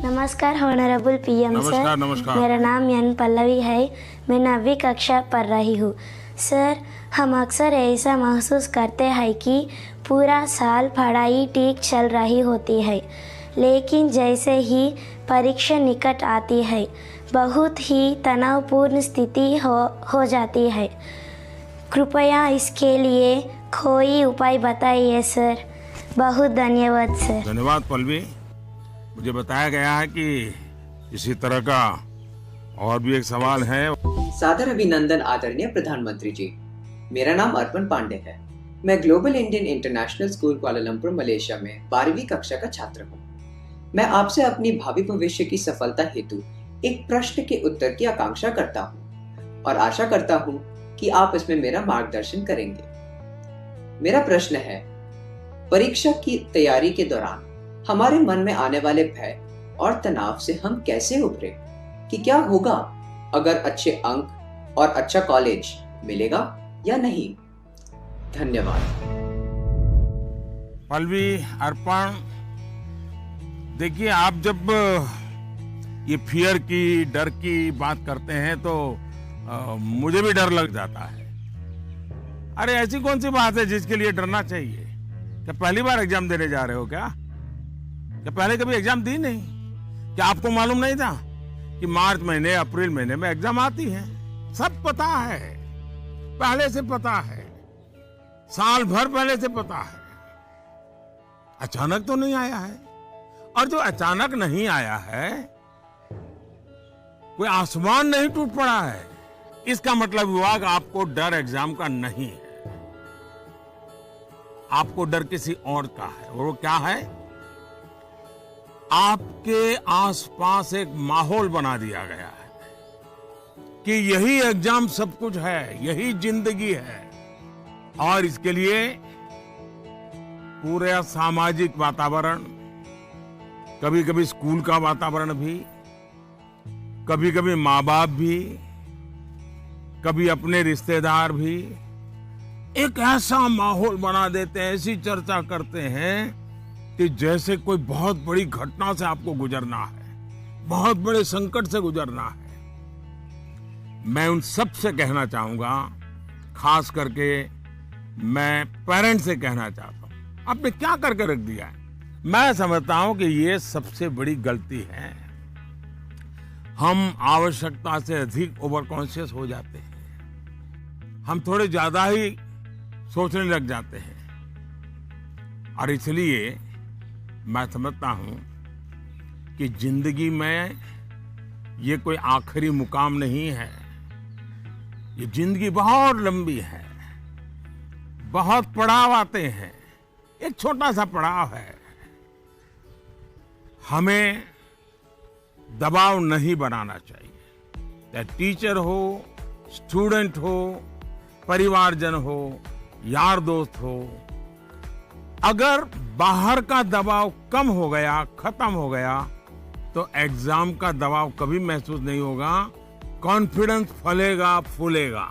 नमस्कार honourable PM sir. नमस्कार नमस्कार। मेरा नाम एन पल्लवी है। मैं 9वीं कक्षा पढ़ रही हूँ। सर, हम अक्सर ऐसा महसूस करते हैं कि पूरा साल पढ़ाई ठीक चल रही होती है, लेकिन जैसे ही परीक्षा निकट आती है बहुत ही तनावपूर्ण स्थिति हो जाती है। कृपया इसके लिए कोई उपाय बताइए सर। बहुत धन्यवाद सर। धन्यवाद पल्लवी। मुझे बताया गया है कि इसी तरह का और भी एक सवाल है। सादर अभिनंदन आदरणीय प्रधानमंत्री जी। मेरा नाम अर्पण पांडे है। मैं global Indian international school Kuala Lumpur Malaysia में 12वीं कक्षा का छात्र हूँ। मैं आपसे अपनी भावी भविष्य की सफलता हेतु एक प्रश्न के उत्तर की आकांक्षा करता हूँ और आशा करता हूँ कि आप इसमें मेरा मार्गदर्शन करेंगे। मेरा प्रश्न है, परीक्षा की तैयारी के दौरान हमारे मन में आने वाले भय और तनाव से हम कैसे उभरे? कि क्या होगा अगर अच्छे अंक और अच्छा कॉलेज मिलेगा या नहीं? धन्यवाद। पल्लवी, अर्पण, देखिए, आप जब ये फियर की, डर की बात करते हैं तो मुझे भी डर लग जाता है। अरे ऐसी कौन सी बात है जिसके लिए डरना चाहिए? क्या पहली बार एग्जाम देने जा रहे हो क्या पहले कभी एग्जाम दी नहीं? क्या आपको मालूम नहीं था कि मार्च महीने, अप्रैल महीने में एग्जाम आती है? सब पता है, पहले से पता है, साल भर पहले से पता है। अचानक तो नहीं आया है। और जो अचानक नहीं आया है, कोई आसमान नहीं टूट पड़ा है। इसका मतलब हुआ कि आपको डर एग्जाम का नहीं है, आपको डर किसी और का है। और वो क्या है? आपके आसपास एक माहौल बना दिया गया है कि यही एग्जाम सब कुछ है, यही जिंदगी है। और इसके लिए पूरा सामाजिक वातावरण, कभी कभी स्कूल का वातावरण भी, कभी कभी माँ बाप भी, कभी अपने रिश्तेदार भी एक ऐसा माहौल बना देते हैं, ऐसी चर्चा करते हैं कि जैसे कोई बहुत बड़ी घटना से आपको गुजरना है, बहुत बड़े संकट से गुजरना है। मैं उन सब से कहना चाहूंगा, खास करके मैं पेरेंट्स से कहना चाहता हूं, आपने क्या करके रख दिया है? मैं समझता हूं कि ये सबसे बड़ी गलती है। हम आवश्यकता से अधिक ओवर कॉन्शियस हो जाते हैं, हम थोड़े ज्यादा ही सोचने लग जाते हैं। और इसलिए मैं समझता हूं कि जिंदगी में ये कोई आखिरी मुकाम नहीं है। ये जिंदगी बहुत लंबी है, बहुत पड़ाव आते हैं। एक छोटा सा पड़ाव है। हमें दबाव नहीं बनाना चाहिए। चाहे टीचर हो, स्टूडेंट हो, परिवारजन हो, यार दोस्त हो। अगर बाहर का दबाव कम हो गया, खत्म हो गया, तो एग्जाम का दबाव कभी महसूस नहीं होगा। कॉन्फिडेंस फलेगा, फूलेगा,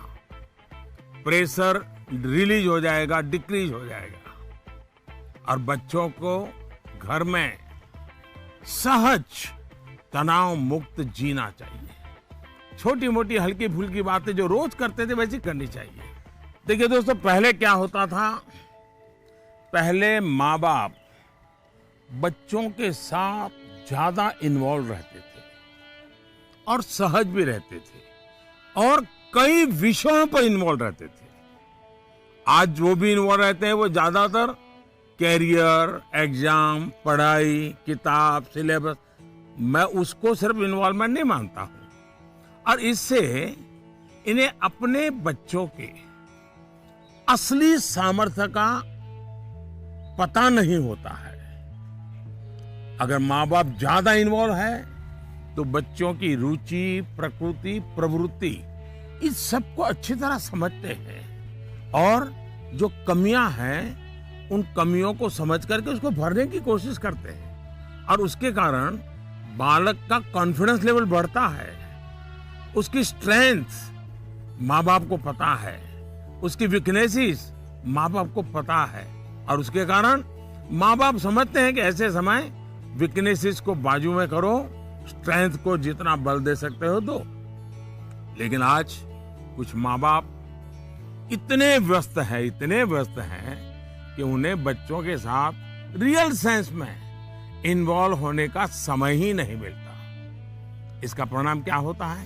प्रेशर रिलीज हो जाएगा, डिक्रीज हो जाएगा। और बच्चों को घर में सहज, तनाव मुक्त जीना चाहिए। छोटी मोटी हल्की फुल्की बातें जो रोज करते थे वैसी करनी चाहिए। देखिए दोस्तों, पहले क्या होता था? पहले माँ बाप बच्चों के साथ ज्यादा इन्वॉल्व रहते थे और सहज भी रहते थे और कई विषयों पर इन्वॉल्व रहते थे। आज जो भी इन्वॉल्व रहते हैं वो ज्यादातर कैरियर, एग्जाम, पढ़ाई, किताब, सिलेबस, मैं उसको सिर्फ इन्वॉल्वमेंट नहीं मानता हूं। और इससे इन्हें अपने बच्चों के असली सामर्थ्य का पता नहीं होता है। अगर माँ बाप ज्यादा इन्वॉल्व है तो बच्चों की रुचि, प्रकृति, प्रवृत्ति, इस सब को अच्छी तरह समझते हैं और जो कमियां हैं उन कमियों को समझ करके उसको भरने की कोशिश करते हैं। और उसके कारण बालक का कॉन्फिडेंस लेवल बढ़ता है, उसकी स्ट्रेंथ माँ बाप को पता है, उसकी वीकनेसेस माँ बाप को पता है। और उसके कारण माँ बाप समझते हैं कि ऐसे समय वीकनेसेस को बाजू में करो, स्ट्रेंथ को जितना बल दे सकते हो दो। लेकिन आज कुछ माँ बाप इतने व्यस्त हैं कि उन्हें बच्चों के साथ रियल सेंस में इन्वॉल्व होने का समय ही नहीं मिलता। इसका परिणाम क्या होता है?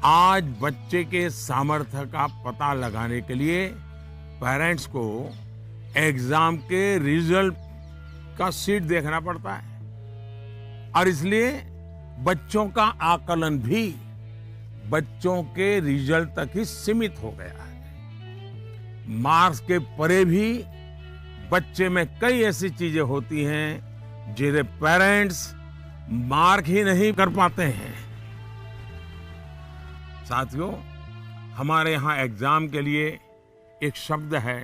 आज बच्चे के सामर्थ्य का पता लगाने के लिए पेरेंट्स को एग्जाम के रिजल्ट का शीट देखना पड़ता है और इसलिए बच्चों का आकलन भी बच्चों के रिजल्ट तक ही सीमित हो गया है। मार्क्स के परे भी बच्चे में कई ऐसी चीजें होती हैं जिन्हें पेरेंट्स मार्क ही नहीं कर पाते हैं। साथियों, हमारे यहाँ एग्जाम के लिए एक शब्द है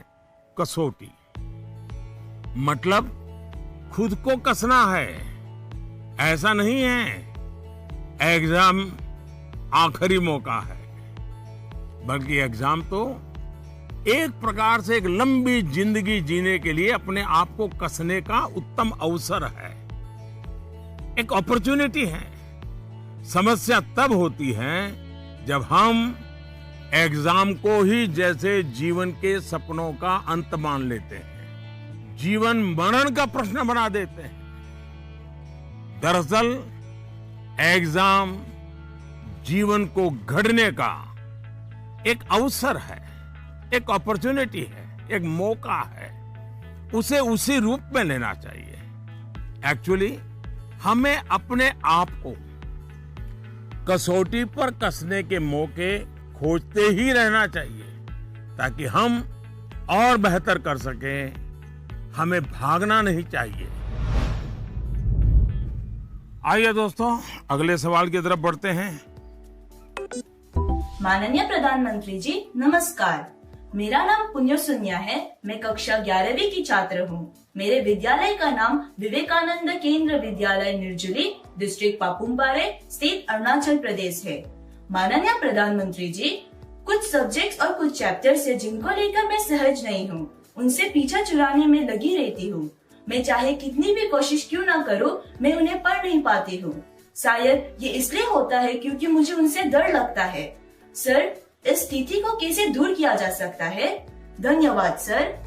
कसौटी। मतलब खुद को कसना है। ऐसा नहीं है एग्जाम आखिरी मौका है, बल्कि एग्जाम तो एक प्रकार से एक लंबी जिंदगी जीने के लिए अपने आप को कसने का उत्तम अवसर है, एक अपॉर्चुनिटी है। समस्या तब होती है जब हम एग्जाम को ही जैसे जीवन के सपनों का अंत मान लेते हैं, जीवन मरण का प्रश्न बना देते हैं। दरअसल एग्जाम जीवन को गढ़ने का एक अवसर है, एक अपॉर्चुनिटी है, एक मौका है। उसे उसी रूप में लेना चाहिए। एक्चुअली हमें अपने आप को कसौटी पर कसने के मौके खोजते ही रहना चाहिए ताकि हम और बेहतर कर सकें। हमें भागना नहीं चाहिए। आइए दोस्तों, अगले सवाल की तरफ बढ़ते हैं। माननीय प्रधानमंत्री जी नमस्कार। मेरा नाम पुण्य सुन्या है। मैं कक्षा 11वीं की छात्र हूँ। मेरे विद्यालय का नाम विवेकानंद केंद्र विद्यालय निर्जुली, डिस्ट्रिक्ट पापुमपारे, स्टेट अरुणाचल प्रदेश है। माननीय प्रधानमंत्री जी, कुछ सब्जेक्ट्स और कुछ चैप्टर्स है जिनको लेकर मैं सहज नहीं हूँ, उनसे पीछा छुड़ाने में लगी रहती हूँ। मैं चाहे कितनी भी कोशिश क्यों ना करूँ, मैं उन्हें पढ़ नहीं पाती हूँ। शायद ये इसलिए होता है क्योंकि मुझे उनसे डर लगता है। सर, इस स्थिति को कैसे दूर किया जा सकता है? धन्यवाद सर।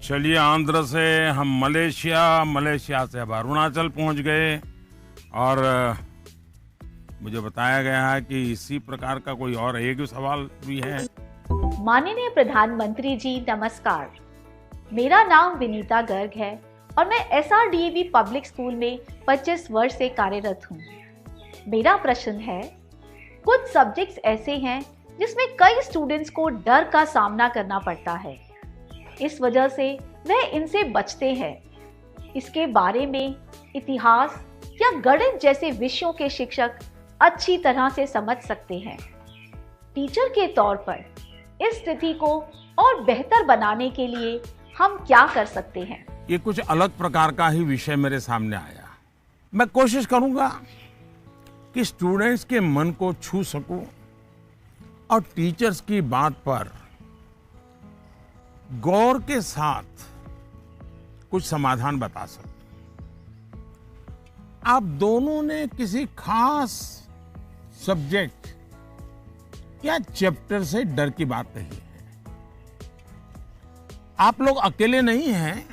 चलिए, आंध्र से हम मलेशिया से अब अरुणाचल पहुंच गए और मुझे बताया गया है कि इसी प्रकार का कोई और एक सवाल भी है। माननीय प्रधानमंत्री जी नमस्कार। मेरा नाम विनीता गर्ग है और मैं SRDAV पब्लिक स्कूल में 25 वर्ष से कार्यरत हूँ। मेरा प्रश्न है, कुछ सब्जेक्ट्स ऐसे हैं जिसमें कई स्टूडेंट्स को डर का सामना करना पड़ता है। इस वजह से वह इनसे बचते हैं। इसके बारे में इतिहास या गणित जैसे विषयों के शिक्षक अच्छी तरह से समझ सकते हैं। टीचर के तौर पर इस स्थिति को और बेहतर बनाने के लिए हम क्या कर सकते हैं? ये कुछ अलग प्रकार का ही विषय मेरे सामने आया। मैं कोशिश करूंगा कि स्टूडेंट्स के मन को छू सकूं और टीचर्स की बात पर गौर के साथ कुछ समाधान बता सकूं। आप दोनों ने किसी खास सब्जेक्ट या चैप्टर से डर की बात कही है। आप लोग अकेले नहीं हैं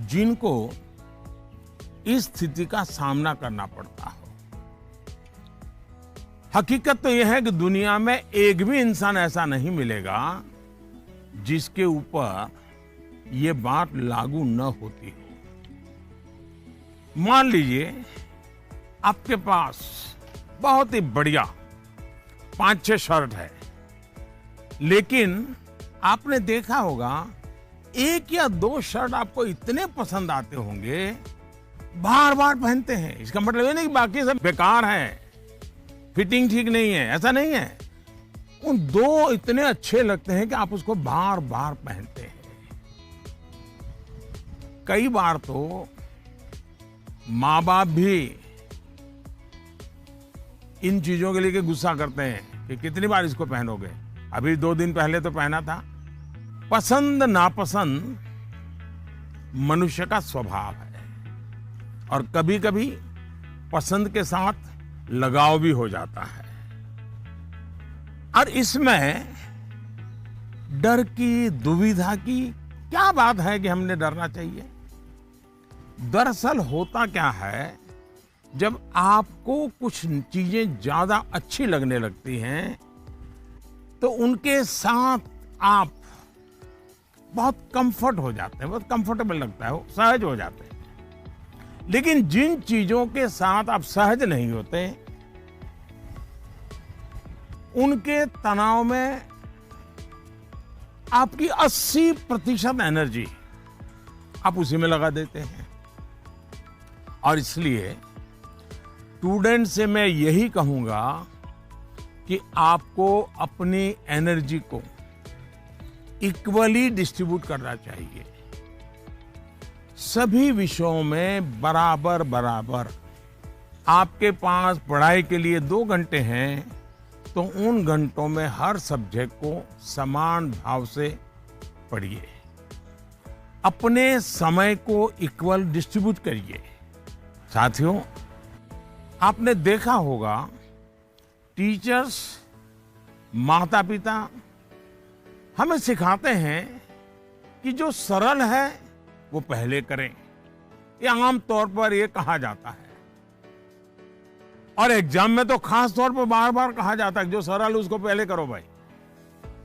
जिनको इस स्थिति का सामना करना पड़ता हो। हकीकत तो यह है कि दुनिया में एक भी इंसान ऐसा नहीं मिलेगा जिसके ऊपर ये बात लागू न होती हो। मान लीजिए आपके पास बहुत ही बढ़िया 5-6 शर्ट है, लेकिन आपने देखा होगा 1 या 2 शर्ट आपको इतने पसंद आते होंगे, बार बार पहनते हैं। इसका मतलब ये नहीं कि बाकी सब बेकार हैं, फिटिंग ठीक नहीं है, ऐसा नहीं है। उन 2 इतने अच्छे लगते हैं कि आप उसको बार बार पहनते हैं। कई बार तो माँ बाप भी इन चीजों के लिए गुस्सा करते हैं कि कितनी बार इसको पहनोगे, अभी 2 दिन पहले तो पहना था। पसंद नापसंद मनुष्य का स्वभाव है और कभी कभी पसंद के साथ लगाव भी हो जाता है। और इसमें डर की, दुविधा की क्या बात है कि हमने डरना चाहिए? दरअसल होता क्या है, जब आपको कुछ चीजें ज्यादा अच्छी लगने लगती हैं तो उनके साथ आप बहुत कंफर्ट हो जाते हैं, बहुत कंफर्टेबल लगता है, सहज हो जाते हैं। लेकिन जिन चीजों के साथ आप सहज नहीं होते, उनके तनाव में आपकी 80% एनर्जी आप उसी में लगा देते हैं। और इसलिए स्टूडेंट से मैं यही कहूंगा कि आपको अपनी एनर्जी को इक्वली डिस्ट्रीब्यूट करना चाहिए। सभी विषयों में बराबर बराबर। आपके पास पढ़ाई के लिए 2 घंटे हैं तो उन घंटों में हर सब्जेक्ट को समान भाव से पढ़िए। अपने समय को इक्वल डिस्ट्रीब्यूट करिए। साथियों, आपने देखा होगा टीचर्स, माता पिता हमें सिखाते हैं कि जो सरल है वो पहले करें। ये आम तौर पर ये कहा जाता है और एग्जाम में तो खास तौर पर बार बार कहा जाता है कि जो सरल उसको पहले करो भाई,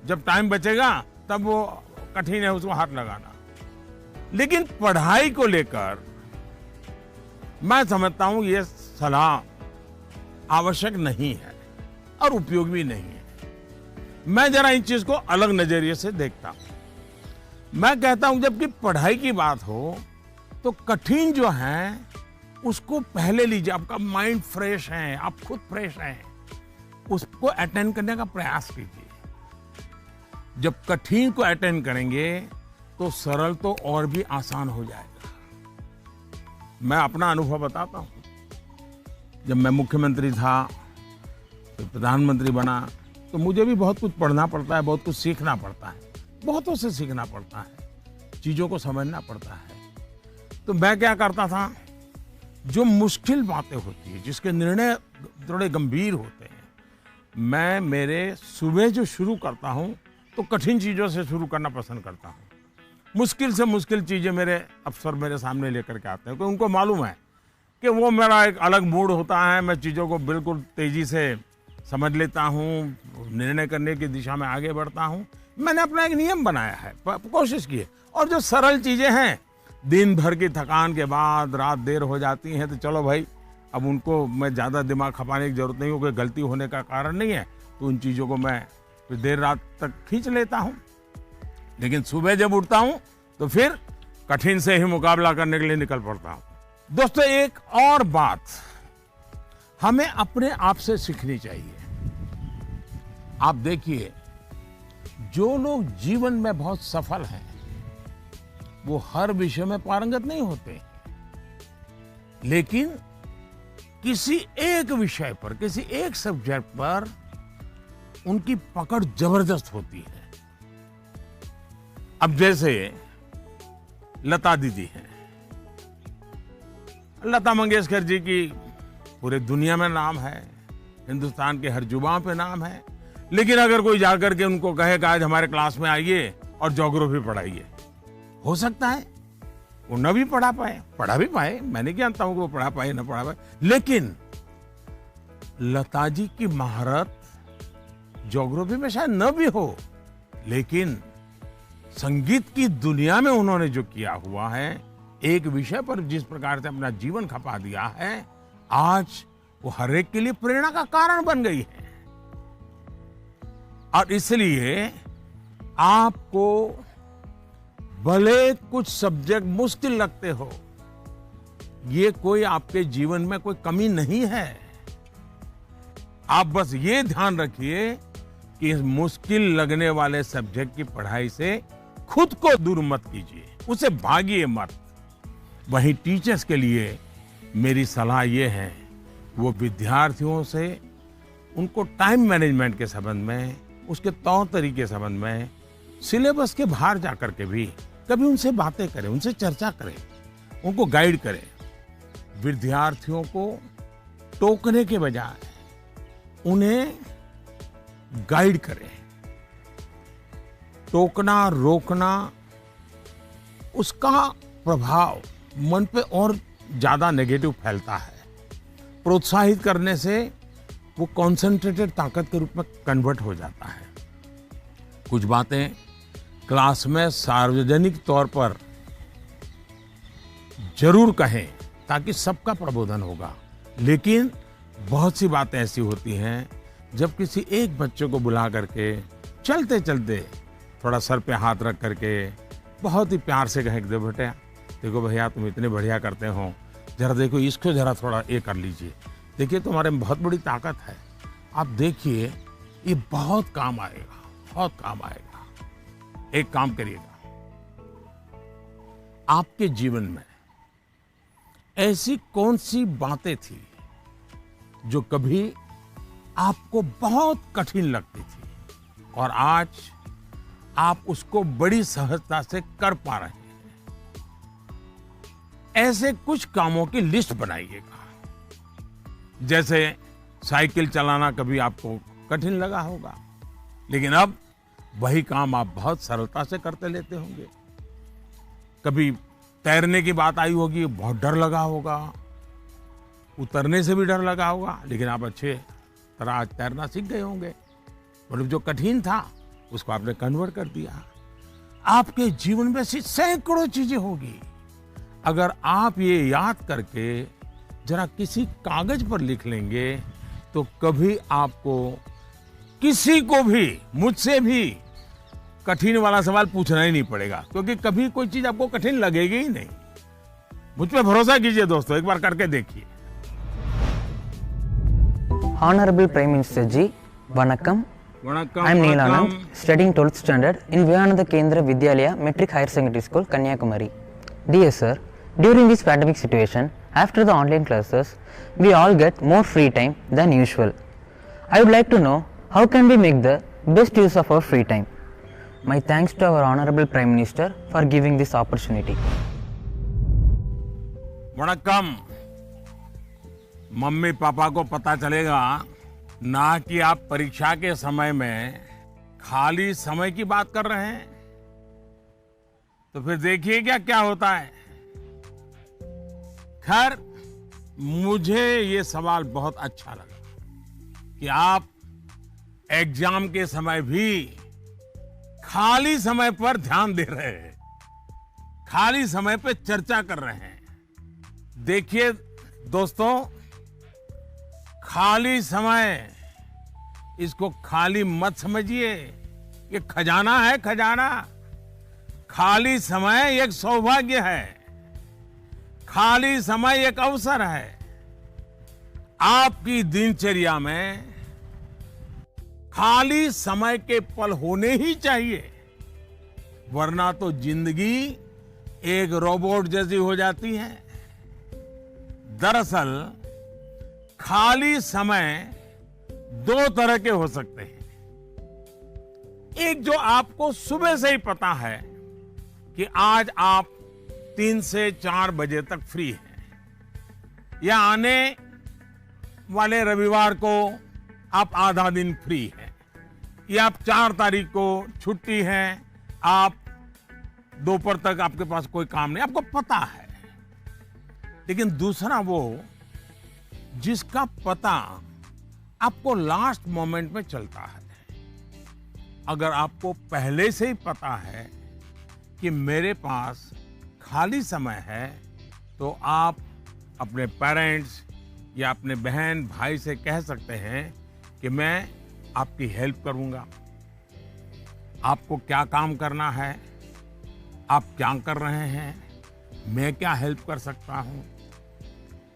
जब टाइम बचेगा तब वो कठिन है उसको हाथ लगाना। लेकिन पढ़ाई को लेकर मैं समझता हूं ये सलाह आवश्यक नहीं है और उपयोगी भी नहीं है। मैं जरा इन चीज को अलग नजरिए से देखता हूं। मैं कहता हूं जबकि पढ़ाई की बात हो तो कठिन जो है उसको पहले लीजिए। आपका माइंड फ्रेश है, आप खुद फ्रेश हैं, उसको अटेंड करने का प्रयास कीजिए। जब कठिन को अटेंड करेंगे तो सरल तो और भी आसान हो जाएगा। मैं अपना अनुभव बताता हूं। जब मैं मुख्यमंत्री था, फिर प्रधानमंत्री बना, तो मुझे भी बहुत कुछ पढ़ना पड़ता है, बहुत कुछ सीखना पड़ता है, बहुतों से सीखना पड़ता है, चीजों को समझना पड़ता है। तो मैं क्या करता था, जो मुश्किल बातें होती है, जिसके निर्णय थोड़े गंभीर होते हैं, मैं मेरे सुबह जो शुरू करता हूं तो कठिन चीजों से शुरू करना पसंद करता हूं। मुश्किल से मुश्किल चीजें मेरे अफसर मेरे सामने लेकर के आते हैं, क्योंकि उनको मालूम है कि वो मेरा एक अलग मूड होता है। मैं चीजों को बिल्कुल तेजी से समझ लेता हूं, निर्णय करने की दिशा में आगे बढ़ता हूं। मैंने अपना एक नियम बनाया है, कोशिश की है। और जो सरल चीजें हैं, दिन भर की थकान के बाद रात देर हो जाती है तो चलो भाई, अब उनको मैं ज़्यादा दिमाग खपाने की जरूरत नहीं हो, कोई गलती होने का कारण नहीं है, तो उन चीज़ों को मैं फिर देर रात तक खींच लेता हूँ। लेकिन सुबह जब उठता हूँ तो फिर कठिन से ही मुकाबला करने के लिए निकल पड़ता हूँ। दोस्तों, एक और बात हमें अपने आप से सीखनी चाहिए। आप देखिए, जो लोग जीवन में बहुत सफल हैं वो हर विषय में पारंगत नहीं होते, लेकिन किसी एक विषय पर, किसी एक सब्जेक्ट पर उनकी पकड़ जबरदस्त होती है। अब जैसे लता दीदी हैं, लता मंगेशकर जी की पूरे दुनिया में नाम है, हिंदुस्तान के हर जुबान पे नाम है। लेकिन अगर कोई जाकर के उनको कहे कि आज हमारे क्लास में आइए और ज्योग्राफी पढ़ाइए, हो सकता है वो न भी पढ़ा पाए, पढ़ा भी पाए, मैं नहीं जानता हूं कि वो पढ़ा पाए न पढ़ा पाए, लेकिन लता जी की महारत ज्योग्राफी में शायद न भी हो, लेकिन संगीत की दुनिया में उन्होंने जो किया हुआ है, एक विषय पर जिस प्रकार से अपना जीवन खपा दिया है, आज वो हर एक के लिए प्रेरणा का कारण बन गई है। और इसलिए आपको भले कुछ सब्जेक्ट मुश्किल लगते हो, ये कोई आपके जीवन में कोई कमी नहीं है। आप बस ये ध्यान रखिए कि इस मुश्किल लगने वाले सब्जेक्ट की पढ़ाई से खुद को दूर मत कीजिए, उसे भागिए मत। वहीं टीचर्स के लिए मेरी सलाह ये है, वो विद्यार्थियों से उनको टाइम मैनेजमेंट के संबंध में, उसके तौर तरीके के संबंध में, सिलेबस के बाहर जाकर के भी कभी उनसे बातें करें, उनसे चर्चा करें, उनको गाइड करें। विद्यार्थियों को टोकने के बजाय उन्हें गाइड करें। टोकना, रोकना, उसका प्रभाव मन पे और ज्यादा नेगेटिव फैलता है। प्रोत्साहित करने से वो कॉन्सेंट्रेटेड ताकत के रूप में कन्वर्ट हो जाता है। कुछ बातें क्लास में सार्वजनिक तौर पर जरूर कहें ताकि सबका प्रबोधन होगा। लेकिन बहुत सी बातें ऐसी होती हैं जब किसी एक बच्चे को बुला करके चलते चलते थोड़ा सर पे हाथ रख करके बहुत ही प्यार से कहें, देखो भैया तुम इतने बढ़िया करते हो, जरा देखो इसको जरा थोड़ा ये कर लीजिए, देखिए तुम्हारे में बहुत बड़ी ताकत है, आप देखिए ये बहुत काम आएगा, बहुत काम आएगा। एक काम करिएगा, आपके जीवन में ऐसी कौन सी बातें थी जो कभी आपको बहुत कठिन लगती थी और आज आप उसको बड़ी सहजता से कर पा रहे हैं। ऐसे कुछ कामों की लिस्ट बनाइएगा। जैसे साइकिल चलाना कभी आपको कठिन लगा होगा, लेकिन अब वही काम आप बहुत सरलता से करते लेते होंगे। कभी तैरने की बात आई होगी, बहुत डर लगा होगा, उतरने से भी डर लगा होगा, लेकिन आप अच्छे तरह आज तैरना सीख गए होंगे। मतलब जो कठिन था उसको आपने कन्वर्ट कर दिया। आपके जीवन में ऐसी सैकड़ों चीजें होगी। अगर आप ये याद करके जरा किसी कागज पर लिख लेंगे तो कभी आपको किसी को भी, मुझसे भी कठिन वाला सवाल पूछना ही नहीं पड़ेगा, क्योंकि कभी कोई चीज आपको कठिन लगेगी ही नहीं। मुझ पे भरोसा कीजिए दोस्तों, एक बार करके देखिए। Honorable Prime Minister Ji, Vanakkam. Vanakkam. I am Neelanand, studying 12th standard in Vivekananda Kendra Vidyalaya Metric Higher Secondary School, Kanyakumari. Dear sir, during this pandemic situation, after the online classes, we all get more free time than usual. I would like to know how can we make the best use of our free time. My thanks to our Honorable Prime Minister for giving this opportunity. वणक्कम। Mummy papa को पता चलेगा ना कि आप परीक्षा के समय में खाली समय की बात कर रहे हैं, तो फिर देखिए क्या होता है। खैर, मुझे ये सवाल बहुत अच्छा लगा कि आप एग्जाम के समय भी खाली समय पर ध्यान दे रहे हैं, खाली समय पे चर्चा कर रहे हैं। देखिए दोस्तों, खाली समय, इसको खाली मत समझिए, ये खजाना है, खजाना। खाली समय एक सौभाग्य है, खाली समय एक अवसर है। आपकी दिनचर्या में खाली समय के पल होने ही चाहिए, वरना तो जिंदगी एक रोबोट जैसी हो जाती है। दरअसल खाली समय दो तरह के हो सकते हैं। एक जो आपको सुबह से ही पता है कि आज आप 3 से 4 बजे तक फ्री हैं, या आने वाले रविवार को आप आधा दिन फ्री हैं, या आप 4 तारीख को छुट्टी है, आप दोपहर तक आपके पास कोई काम नहीं, आपको पता है। लेकिन दूसरा वो जिसका पता आपको लास्ट मोमेंट में चलता है। अगर आपको पहले से ही पता है कि मेरे पास खाली समय है, तो आप अपने पेरेंट्स या अपने बहन भाई से कह सकते हैं कि मैं आपकी हेल्प करूंगा। आपको क्या काम करना है, आप क्या कर रहे हैं, मैं क्या हेल्प कर सकता हूं।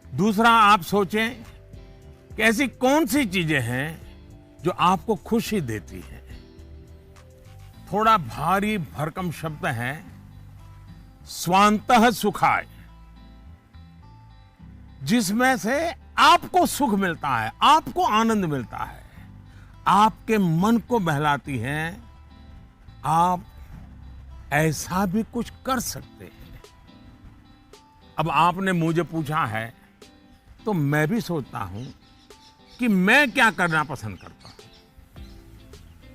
दूसरा, आप सोचें कि ऐसी कौन सी चीजें हैं जो आपको खुशी देती हैं। थोड़ा भारी भरकम शब्द है स्वांतः सुखाय, जिसमें से आपको सुख मिलता है, आपको आनंद मिलता है, आपके मन को बहलाती हैं। आप ऐसा भी कुछ कर सकते हैं। अब आपने मुझे पूछा है तो मैं भी सोचता हूं कि मैं क्या करना पसंद करता हूं।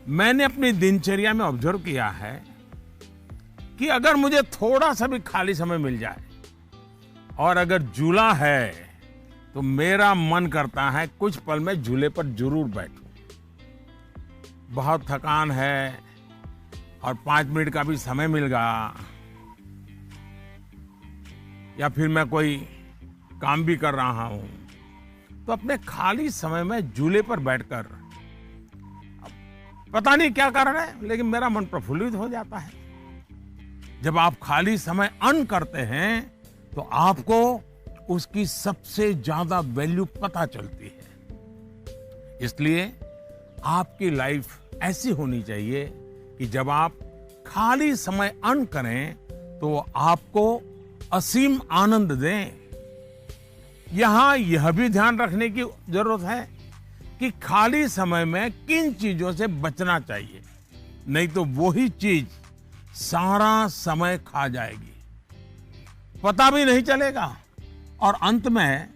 मैंने अपनी दिनचर्या में ऑब्जर्व किया है कि अगर मुझे थोड़ा सा भी खाली समय मिल जाए और अगर झूला है तो मेरा मन करता है कुछ पल में झूले पर जरूर बैठूं। बहुत थकान है और 5 मिनट का भी समय मिल गया या फिर मैं कोई काम भी कर रहा हूं तो अपने खाली समय में झूले पर बैठकर, पता नहीं क्या कारण है लेकिन मेरा मन प्रफुल्लित हो जाता है। जब आप खाली समय अर्न करते हैं तो आपको उसकी सबसे ज्यादा वैल्यू पता चलती है। इसलिए आपकी लाइफ ऐसी होनी चाहिए कि जब आप खाली समय अर्न करें तो आपको असीम आनंद दें। यहां यह भी ध्यान रखने की जरूरत है कि खाली समय में किन चीजों से बचना चाहिए, नहीं तो वही चीज सारा समय खा जाएगी, पता भी नहीं चलेगा और अंत में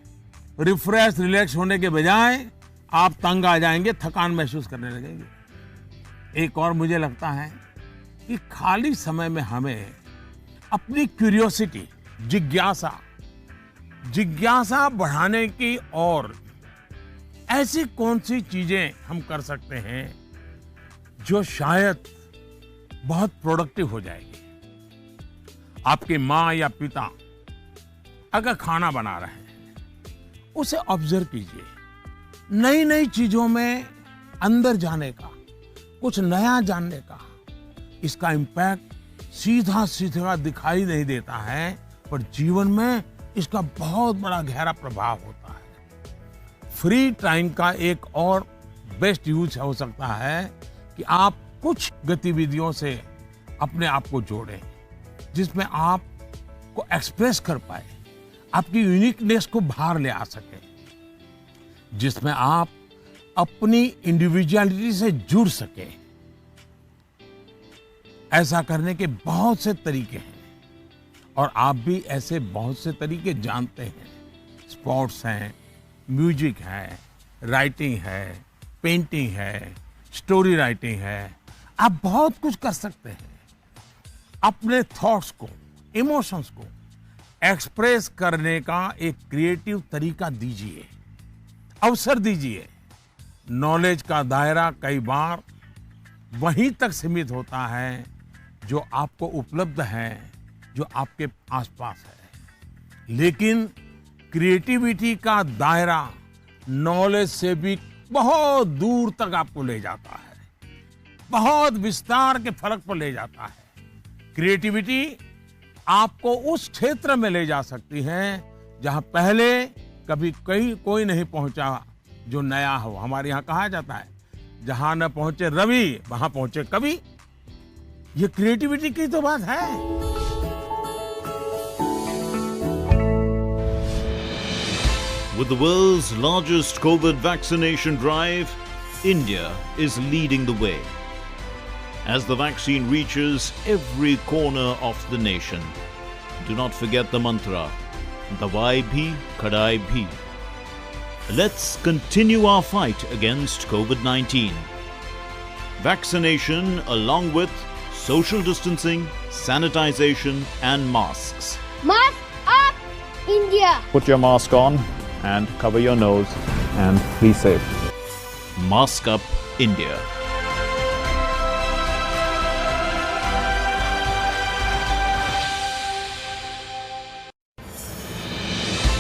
रिफ्रेश रिलैक्स होने के बजाय आप तंग आ जाएंगे, थकान महसूस करने लगेंगे। एक और मुझे लगता है कि खाली समय में हमें अपनी क्यूरियोसिटी, जिज्ञासा बढ़ाने की और ऐसी कौन सी चीजें हम कर सकते हैं जो शायद बहुत प्रोडक्टिव हो जाएगी। आपकी माँ या पिता अगर खाना बना रहे हैं उसे ऑब्जर्व कीजिए, नई नई चीजों में अंदर जाने का, कुछ नया जानने का। इसका इम्पैक्ट सीधा सीधा दिखाई नहीं देता है पर जीवन में इसका बहुत बड़ा गहरा प्रभाव होता है। फ्री टाइम का एक और बेस्ट यूज हो सकता है कि आप कुछ गतिविधियों से अपने आप को जोड़ें जिसमें आप को एक्सप्रेस कर पाए, आपकी यूनिकनेस को बाहर ले आ सके, जिसमें आप अपनी इंडिविजुअलिटी से जुड़ सके। ऐसा करने के बहुत से तरीके हैं और आप भी ऐसे बहुत से तरीके जानते हैं। स्पोर्ट्स हैं, म्यूजिक है, राइटिंग है, पेंटिंग है, स्टोरी राइटिंग है। आप बहुत कुछ कर सकते हैं। अपने थॉट्स को, इमोशंस को एक्सप्रेस करने का एक क्रिएटिव तरीका दीजिए, अवसर दीजिए। नॉलेज का दायरा कई बार वहीं तक सीमित होता है जो आपको उपलब्ध है, जो आपके आसपास है, लेकिन क्रिएटिविटी का दायरा नॉलेज से भी बहुत दूर तक आपको ले जाता है, बहुत विस्तार के फलक पर ले जाता है। क्रिएटिविटी आपको उस क्षेत्र में ले जा सकती है जहां पहले कभी कोई नहीं पहुंचा जो नया हो। हमारे यहाँ कहा जाता है जहां न पहुंचे रवि वहां पहुंचे कवि। ये क्रिएटिविटी की तो बात है। With the world's largest COVID vaccination drive, India is leading the way. As the vaccine reaches every corner of the nation, do not forget the mantra, Dawai bhi, Kadai bhi. Let's continue our fight against COVID-19. Vaccination along with social distancing, sanitization and masks. Mask up, India! Put your mask on and cover your nose and be safe. Mask up, India.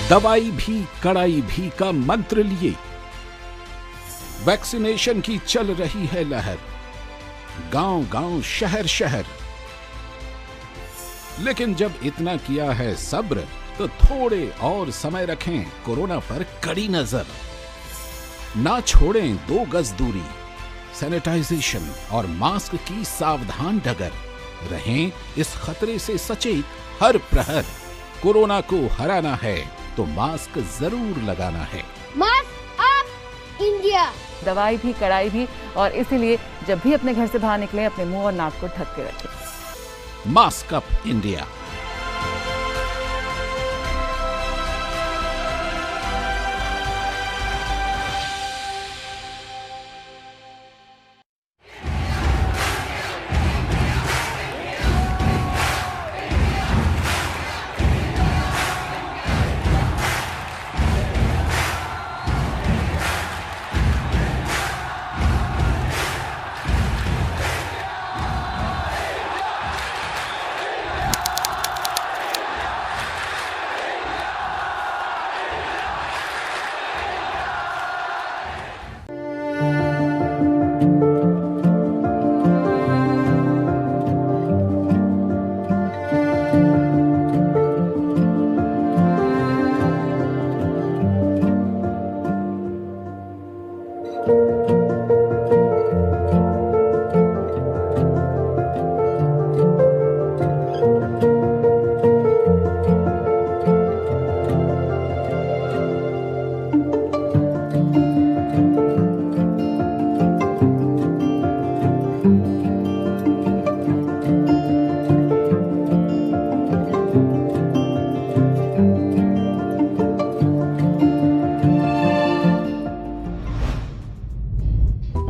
दवाई भी कड़ाई भी का मंत्र लिए vaccination की चल रही है लहर, गांव-गांव, शहर-शहर। लेकिन जब इतना किया है सब्र तो थोड़े और समय रखें कोरोना पर कड़ी नजर। ना छोड़ें 2 गज दूरी, सैनिटाइजेशन और मास्क की सावधान डगर। रहें इस खतरे से सचेत हर प्रहर। कोरोना को हराना है तो मास्क जरूर लगाना है। Mask up, India! दवाई भी कड़ाई भी, और इसीलिए जब भी अपने घर से बाहर निकलें अपने मुंह और नाक को ढक के रखें। Mask up India.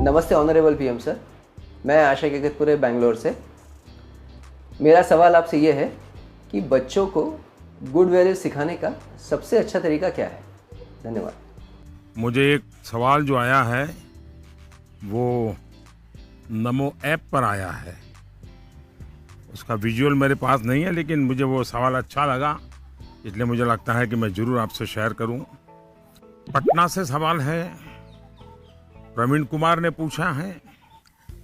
नमस्ते ऑनरेबल पीएम सर, मैं आशा केकतपुरे बेंगलोर से। मेरा सवाल आपसे ये है कि बच्चों को गुड वैल्यूज सिखाने का सबसे अच्छा तरीका क्या है? धन्यवाद। मुझे एक सवाल जो आया है वो नमो ऐप पर आया है। उसका विजुअल मेरे पास नहीं है, लेकिन मुझे वो सवाल अच्छा लगा, इसलिए मुझे लगता है कि मैं ज़रूर आपसे शेयर करूं। पटना से सवाल है, प्रवीण कुमार ने पूछा है,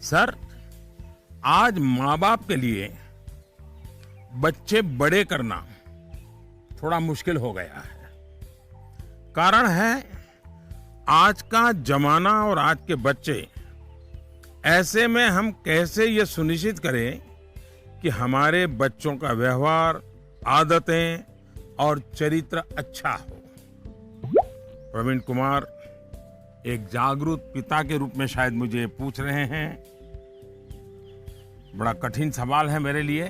सर आज माँ बाप के लिए बच्चे बड़े करना थोड़ा मुश्किल हो गया है। कारण है आज का जमाना और आज के बच्चे। ऐसे में हम कैसे ये सुनिश्चित करें कि हमारे बच्चों का व्यवहार, आदतें और चरित्र अच्छा हो। प्रवीण कुमार एक जागरूक पिता के रूप में शायद मुझे पूछ रहे हैं। बड़ा कठिन सवाल है मेरे लिए।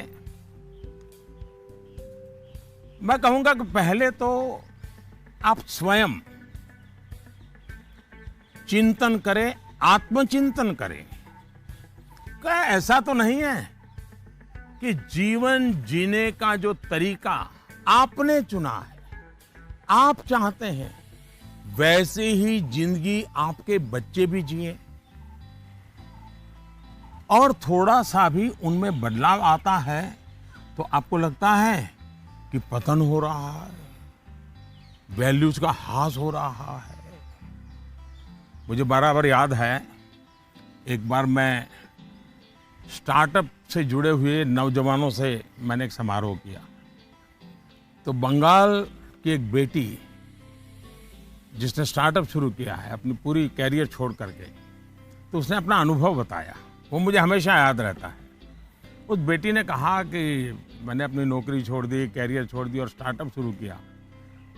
मैं कहूंगा कि पहले तो आप स्वयं चिंतन करें, आत्मचिंतन करें। क्या ऐसा तो नहीं है कि जीवन जीने का जो तरीका आपने चुना है, आप चाहते हैं वैसे ही जिंदगी आपके बच्चे भी जिए, और थोड़ा सा भी उनमें बदलाव आता है तो आपको लगता है कि पतन हो रहा है, वैल्यूज का ह्रास हो रहा है। मुझे बराबर याद है, एक बार मैं स्टार्टअप से जुड़े हुए नौजवानों से मैंने एक समारोह किया। तो बंगाल की एक बेटी जिसने स्टार्टअप शुरू किया है अपनी पूरी कैरियर छोड़ करके, तो उसने अपना अनुभव बताया, वो मुझे हमेशा याद रहता है। उस बेटी ने कहा कि मैंने अपनी नौकरी छोड़ दी, कैरियर छोड़ दी और स्टार्टअप शुरू किया,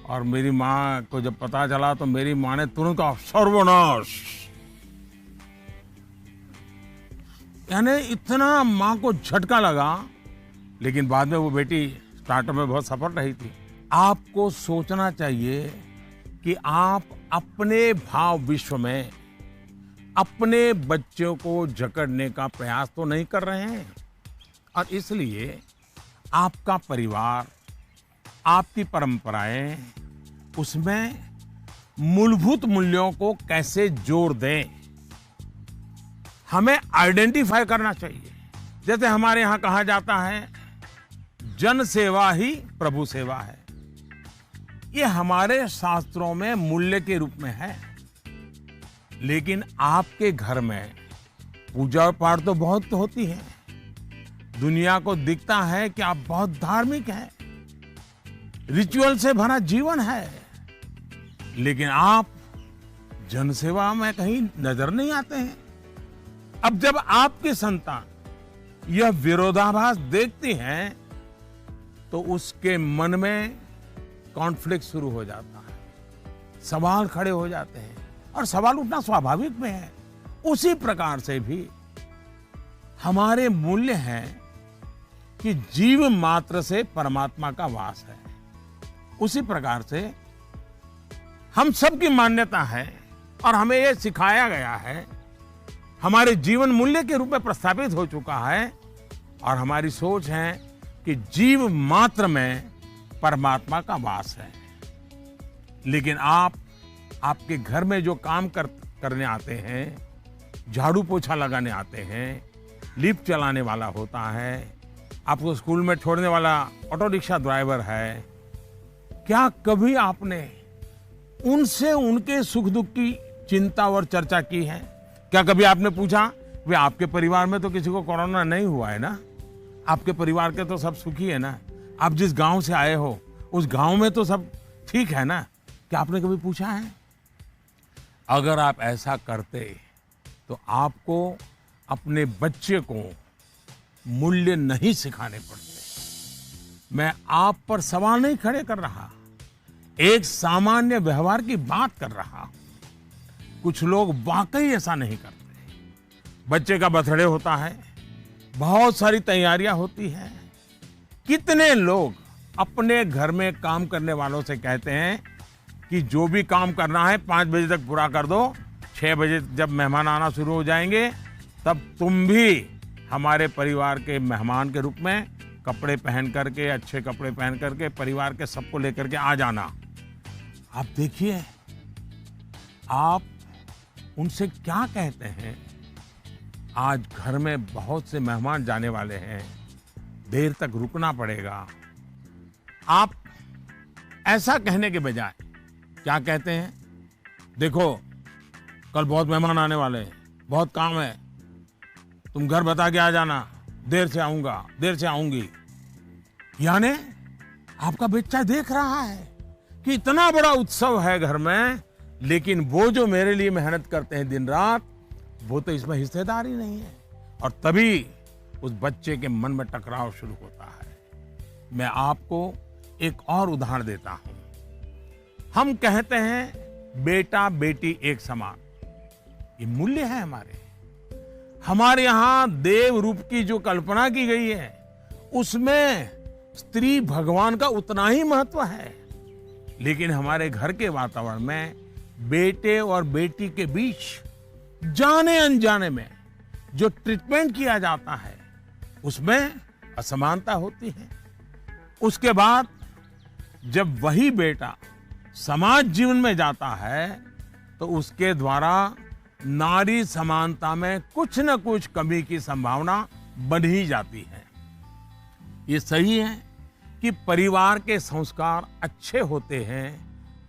और मेरी माँ को जब पता चला तो मेरी माँ ने तुरंत कहा सर्वनाश। यानी इतना माँ को झटका लगा, लेकिन बाद में वो बेटी स्टार्टअप में बहुत सफल रही थी। आपको सोचना चाहिए कि आप अपने भाव विश्व में अपने बच्चों को जकड़ने का प्रयास तो नहीं कर रहे हैं, और इसलिए आपका परिवार, आपकी परंपराएं, उसमें मूलभूत मूल्यों को कैसे जोड़ दें, हमें आइडेंटिफाई करना चाहिए। जैसे हमारे यहाँ कहा जाता है, जन सेवा ही प्रभु सेवा है। ये हमारे शास्त्रों में मूल्य के रूप में है। लेकिन आपके घर में पूजा पाठ तो बहुत होती है, दुनिया को दिखता है कि आप बहुत धार्मिक हैं, रिचुअल से भरा जीवन है, लेकिन आप जनसेवा में कहीं नजर नहीं आते हैं। अब जब आपकी संतान यह विरोधाभास देखती हैं, तो उसके मन में कॉन्फ्लिक्ट शुरू हो जाता है, सवाल खड़े हो जाते हैं, और सवाल उठना स्वाभाविक में है। उसी प्रकार से भी हमारे मूल्य हैं कि जीव मात्र से परमात्मा का वास है, उसी प्रकार से हम सबकी मान्यता है और हमें यह सिखाया गया है, हमारे जीवन मूल्य के रूप में प्रस्थापित हो चुका है और हमारी सोच है कि जीव मात्र में परमात्मा का वास है। लेकिन आपके घर में जो काम करने आते हैं, झाड़ू पोछा लगाने आते हैं, लिफ्ट चलाने वाला होता है, आपको स्कूल में छोड़ने वाला ऑटो रिक्शा ड्राइवर है, क्या कभी आपने उनसे उनके सुख दुख की चिंता और चर्चा की है? क्या कभी आपने पूछा वे आपके परिवार में तो किसी को कोरोना नहीं हुआ है ना, आपके परिवार के तो सब सुखी है ना, आप जिस गांव से आए हो उस गांव में तो सब ठीक है ना? क्या आपने कभी पूछा है? अगर आप ऐसा करते तो आपको अपने बच्चे को मूल्य नहीं सिखाने पड़ते। मैं आप पर सवाल नहीं खड़े कर रहा, एक सामान्य व्यवहार की बात कर रहा हूं। कुछ लोग वाकई ऐसा नहीं करते। बच्चे का बर्थडे होता है, बहुत सारी तैयारियां होती हैं। कितने लोग अपने घर में काम करने वालों से कहते हैं कि जो भी काम करना है 5 बजे तक पूरा कर दो, 6 बजे जब मेहमान आना शुरू हो जाएंगे तब तुम भी हमारे परिवार के मेहमान के रूप में कपड़े पहन करके, अच्छे कपड़े पहन करके परिवार के सबको लेकर के आ जाना। आप देखिए, आप उनसे क्या कहते हैं? आज घर में बहुत से मेहमान जाने वाले हैं, देर तक रुकना पड़ेगा। आप ऐसा कहने के बजाय क्या कहते हैं? देखो, कल बहुत मेहमान आने वाले हैं, बहुत काम है, तुम घर बता के आ जाना, देर से आऊंगा, देर से आऊंगी। यानी आपका बच्चा देख रहा है कि इतना बड़ा उत्सव है घर में, लेकिन वो जो मेरे लिए मेहनत करते हैं दिन रात, वो तो इसमें हिस्सेदार ही नहीं है। और तभी उस बच्चे के मन में टकराव शुरू होता है। मैं आपको एक और उदाहरण देता हूं। हम कहते हैं बेटा बेटी एक समान, ये मूल्य है हमारे यहां देव रूप की जो कल्पना की गई है उसमें स्त्री भगवान का उतना ही महत्व है। लेकिन हमारे घर के वातावरण में बेटे और बेटी के बीच जाने अनजाने में जो ट्रीटमेंट किया जाता है उसमें असमानता होती है। उसके बाद जब वही बेटा समाज जीवन में जाता है तो उसके द्वारा नारी समानता में कुछ न कुछ कमी की संभावना बन ही जाती है। ये सही है कि परिवार के संस्कार अच्छे होते हैं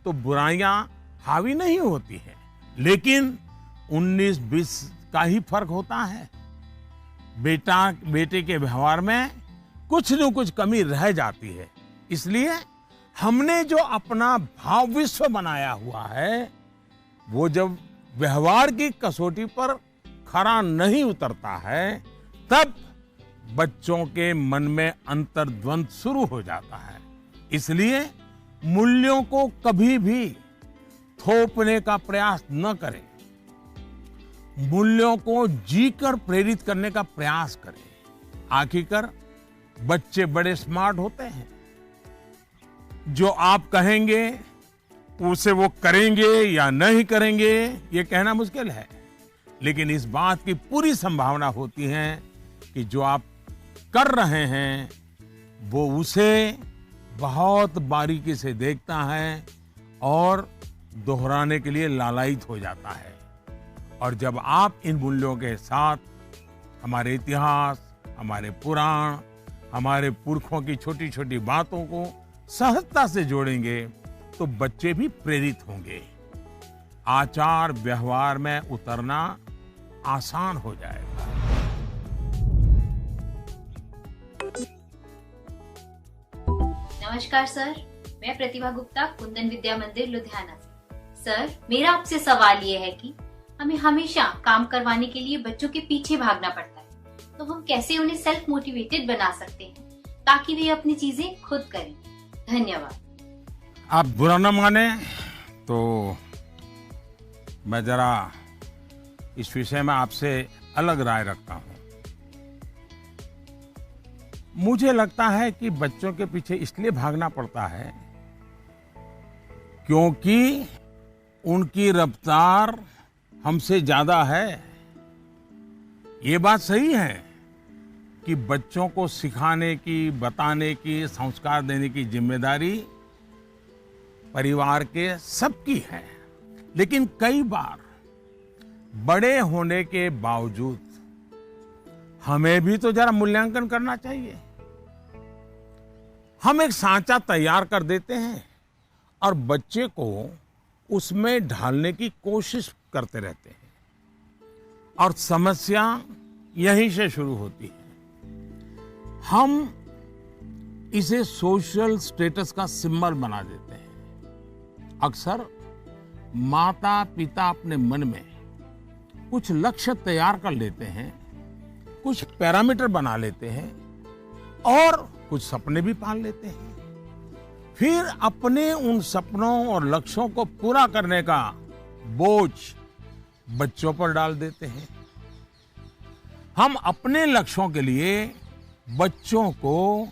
तो बुराइयां हावी नहीं होती हैं, लेकिन 19-20 का ही फर्क होता है। बेटा बेटे के व्यवहार में कुछ न कुछ कमी रह जाती है। इसलिए हमने जो अपना भाव विश्व बनाया हुआ है वो जब व्यवहार की कसौटी पर खरा नहीं उतरता है तब बच्चों के मन में अंतर्द्वंद शुरू हो जाता है। इसलिए मूल्यों को कभी भी थोपने का प्रयास न करें, मूल्यों को जीकर प्रेरित करने का प्रयास करें। आखिरकार बच्चे बड़े स्मार्ट होते हैं, जो आप कहेंगे उसे वो करेंगे या नहीं करेंगे ये कहना मुश्किल है, लेकिन इस बात की पूरी संभावना होती है कि जो आप कर रहे हैं वो उसे बहुत बारीकी से देखता है और दोहराने के लिए लालायित हो जाता है। और जब आप इन मूल्यों के साथ हमारे इतिहास, हमारे पुराण, हमारे पुरखों की छोटी छोटी बातों को सहजता से जोड़ेंगे तो बच्चे भी प्रेरित होंगे। आचार व्यवहार में उतरना आसान हो जाएगा। नमस्कार सर, मैं प्रतिभा गुप्ता, कुंदन विद्या मंदिर लुधियाना से। सर, मेरा आपसे सवाल ये है कि हमें हमेशा काम करवाने के लिए बच्चों के पीछे भागना पड़ता है, तो हम कैसे उन्हें सेल्फ मोटिवेटेड बना सकते हैं ताकि वे अपनी चीजें खुद करें? धन्यवाद। आप बुरा न माने तो मैं जरा इस विषय में आपसे अलग राय रखता हूं। मुझे लगता है कि बच्चों के पीछे इसलिए भागना पड़ता है क्योंकि उनकी रफ्तार हमसे ज्यादा है। ये बात सही है कि बच्चों को सिखाने की, बताने की, संस्कार देने की जिम्मेदारी परिवार के सबकी है। लेकिन कई बार बड़े होने के बावजूद हमें भी तो जरा मूल्यांकन करना चाहिए। हम एक सांचा तैयार कर देते हैं और बच्चे को उसमें ढालने की कोशिश करते रहते हैं और समस्या यहीं से शुरू होती है। हम इसे सोशल स्टेटस का सिंबल बना देते हैं। अक्सर माता पिता अपने मन में कुछ लक्ष्य तैयार कर लेते हैं, कुछ पैरामीटर बना लेते हैं और कुछ सपने भी पाल लेते हैं। फिर अपने उन सपनों और लक्ष्यों को पूरा करने का बोझ बच्चों पर डाल देते हैं। हम अपने लक्ष्यों के लिए बच्चों को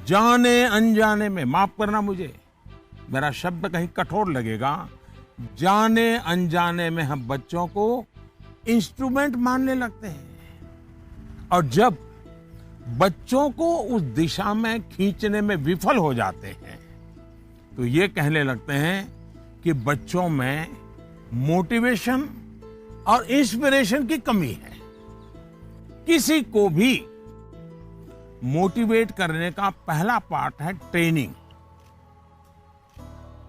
जाने अनजाने में, माफ करना मुझे, मेरा शब्द कहीं कठोर लगेगा, जाने अनजाने में हम बच्चों को इंस्ट्रूमेंट मानने लगते हैं। और जब बच्चों को उस दिशा में खींचने में विफल हो जाते हैं तो ये कहने लगते हैं कि बच्चों में मोटिवेशन और इंस्पिरेशन की कमी है। किसी को भी मोटिवेट करने का पहला पार्ट है ट्रेनिंग,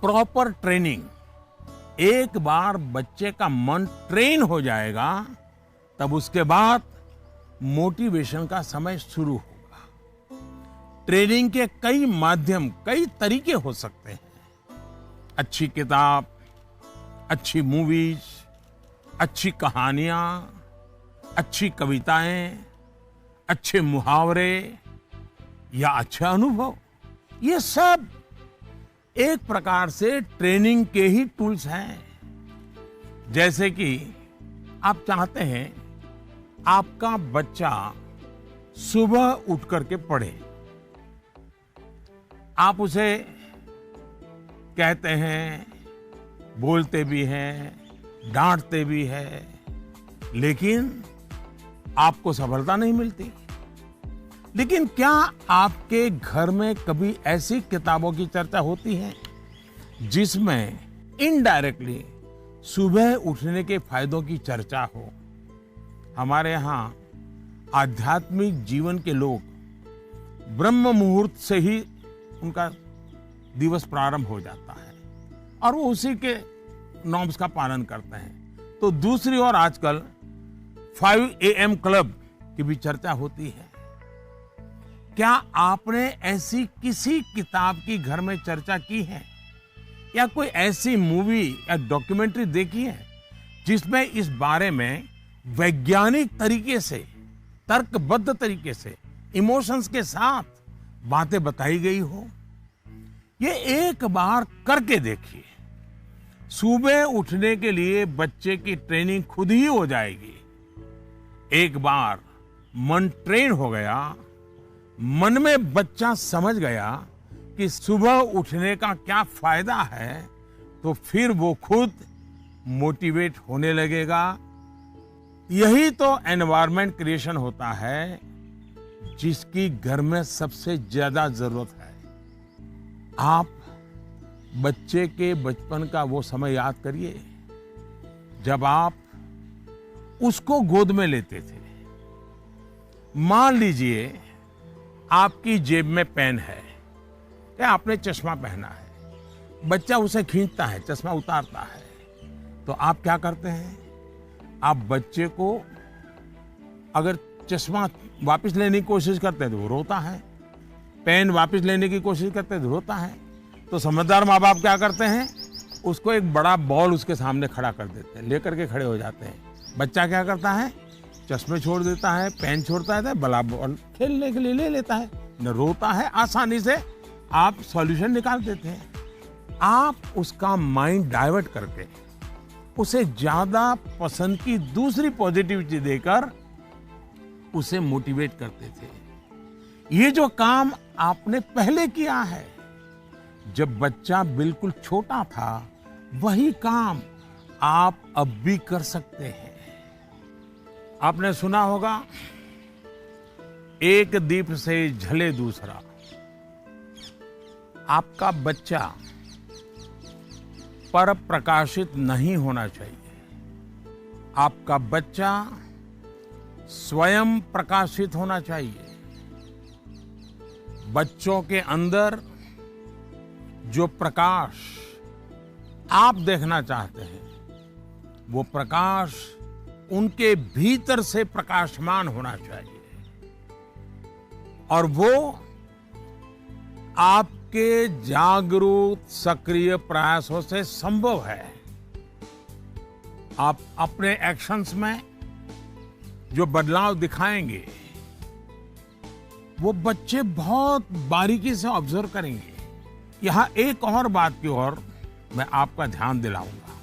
प्रॉपर ट्रेनिंग। एक बार बच्चे का मन ट्रेन हो जाएगा तब उसके बाद मोटिवेशन का समय शुरू होगा। ट्रेनिंग के कई माध्यम, कई तरीके हो सकते हैं। अच्छी किताब, अच्छी मूवीज, अच्छी कहानियां, अच्छी कविताएं, अच्छे मुहावरे या अच्छा अनुभव, ये सब एक प्रकार से ट्रेनिंग के ही टूल्स हैं। जैसे कि आप चाहते हैं आपका बच्चा सुबह उठ करके पढ़े। आप उसे कहते हैं, बोलते भी हैं, डांटते भी हैं, लेकिन आपको सफलता नहीं मिलती। लेकिन क्या आपके घर में कभी ऐसी किताबों की चर्चा होती है जिसमें इनडायरेक्टली सुबह उठने के फायदों की चर्चा हो? हमारे यहाँ आध्यात्मिक जीवन के लोग ब्रह्म मुहूर्त से ही उनका दिवस प्रारंभ हो जाता है और वो उसी के नॉर्म्स का पालन करते हैं। तो दूसरी ओर आजकल 5 AM क्लब की भी चर्चा होती है। क्या आपने ऐसी किसी किताब की घर में चर्चा की है या कोई ऐसी मूवी या डॉक्यूमेंट्री देखी है जिसमें इस बारे में वैज्ञानिक तरीके से, तर्कबद्ध तरीके से, इमोशंस के साथ बातें बताई गई हो? ये एक बार करके देखिए। सुबह उठने के लिए बच्चे की ट्रेनिंग खुद ही हो जाएगी। एक बार मन ट्रेन हो गया, मन में बच्चा समझ गया कि सुबह उठने का क्या फायदा है, तो फिर वो खुद मोटिवेट होने लगेगा। यही तो एनवायरनमेंट क्रिएशन होता है जिसकी घर में सबसे ज्यादा जरूरत है। आप बच्चे के बचपन का वो समय याद करिए जब आप उसको गोद में लेते थे। मान लीजिए आपकी जेब में पेन है या आपने चश्मा पहना है, बच्चा उसे खींचता है, चश्मा उतारता है, तो आप क्या करते हैं? आप बच्चे को अगर चश्मा वापस लेने की कोशिश करते हैं तो वो रोता है, पेन वापस लेने की कोशिश करते हैं तो रोता है। तो समझदार माँ बाप क्या करते हैं? उसको एक बड़ा बॉल उसके सामने खड़ा कर देते हैं, लेकर के खड़े हो जाते हैं। बच्चा क्या करता है? चश्मे छोड़ देता है, पेन छोड़ता है, बड़ा बॉल खेलने के लिए ले लेता है, न रोता है। आसानी से आप सॉल्यूशन निकाल देते हैं। आप उसका माइंड डाइवर्ट करके उसे ज्यादा पसंद की दूसरी पॉजिटिविटी देकर उसे मोटिवेट करते थे। ये जो काम आपने पहले किया है, जब बच्चा बिल्कुल छोटा था, वही काम आप अब भी कर सकते हैं। आपने सुना होगा, एक दीप से जले दूसरा। आपका बच्चा पर प्रकाशित नहीं होना चाहिए। आपका बच्चा स्वयं प्रकाशित होना चाहिए। बच्चों के अंदर जो प्रकाश आप देखना चाहते हैं, वो प्रकाश उनके भीतर से प्रकाशमान होना चाहिए, और वो आपके जागरूक सक्रिय प्रयासों से संभव है। आप अपने एक्शंस में जो बदलाव दिखाएंगे, वो बच्चे बहुत बारीकी से ऑब्जर्व करेंगे। यहां एक और बात की ओर मैं आपका ध्यान दिलाऊंगा।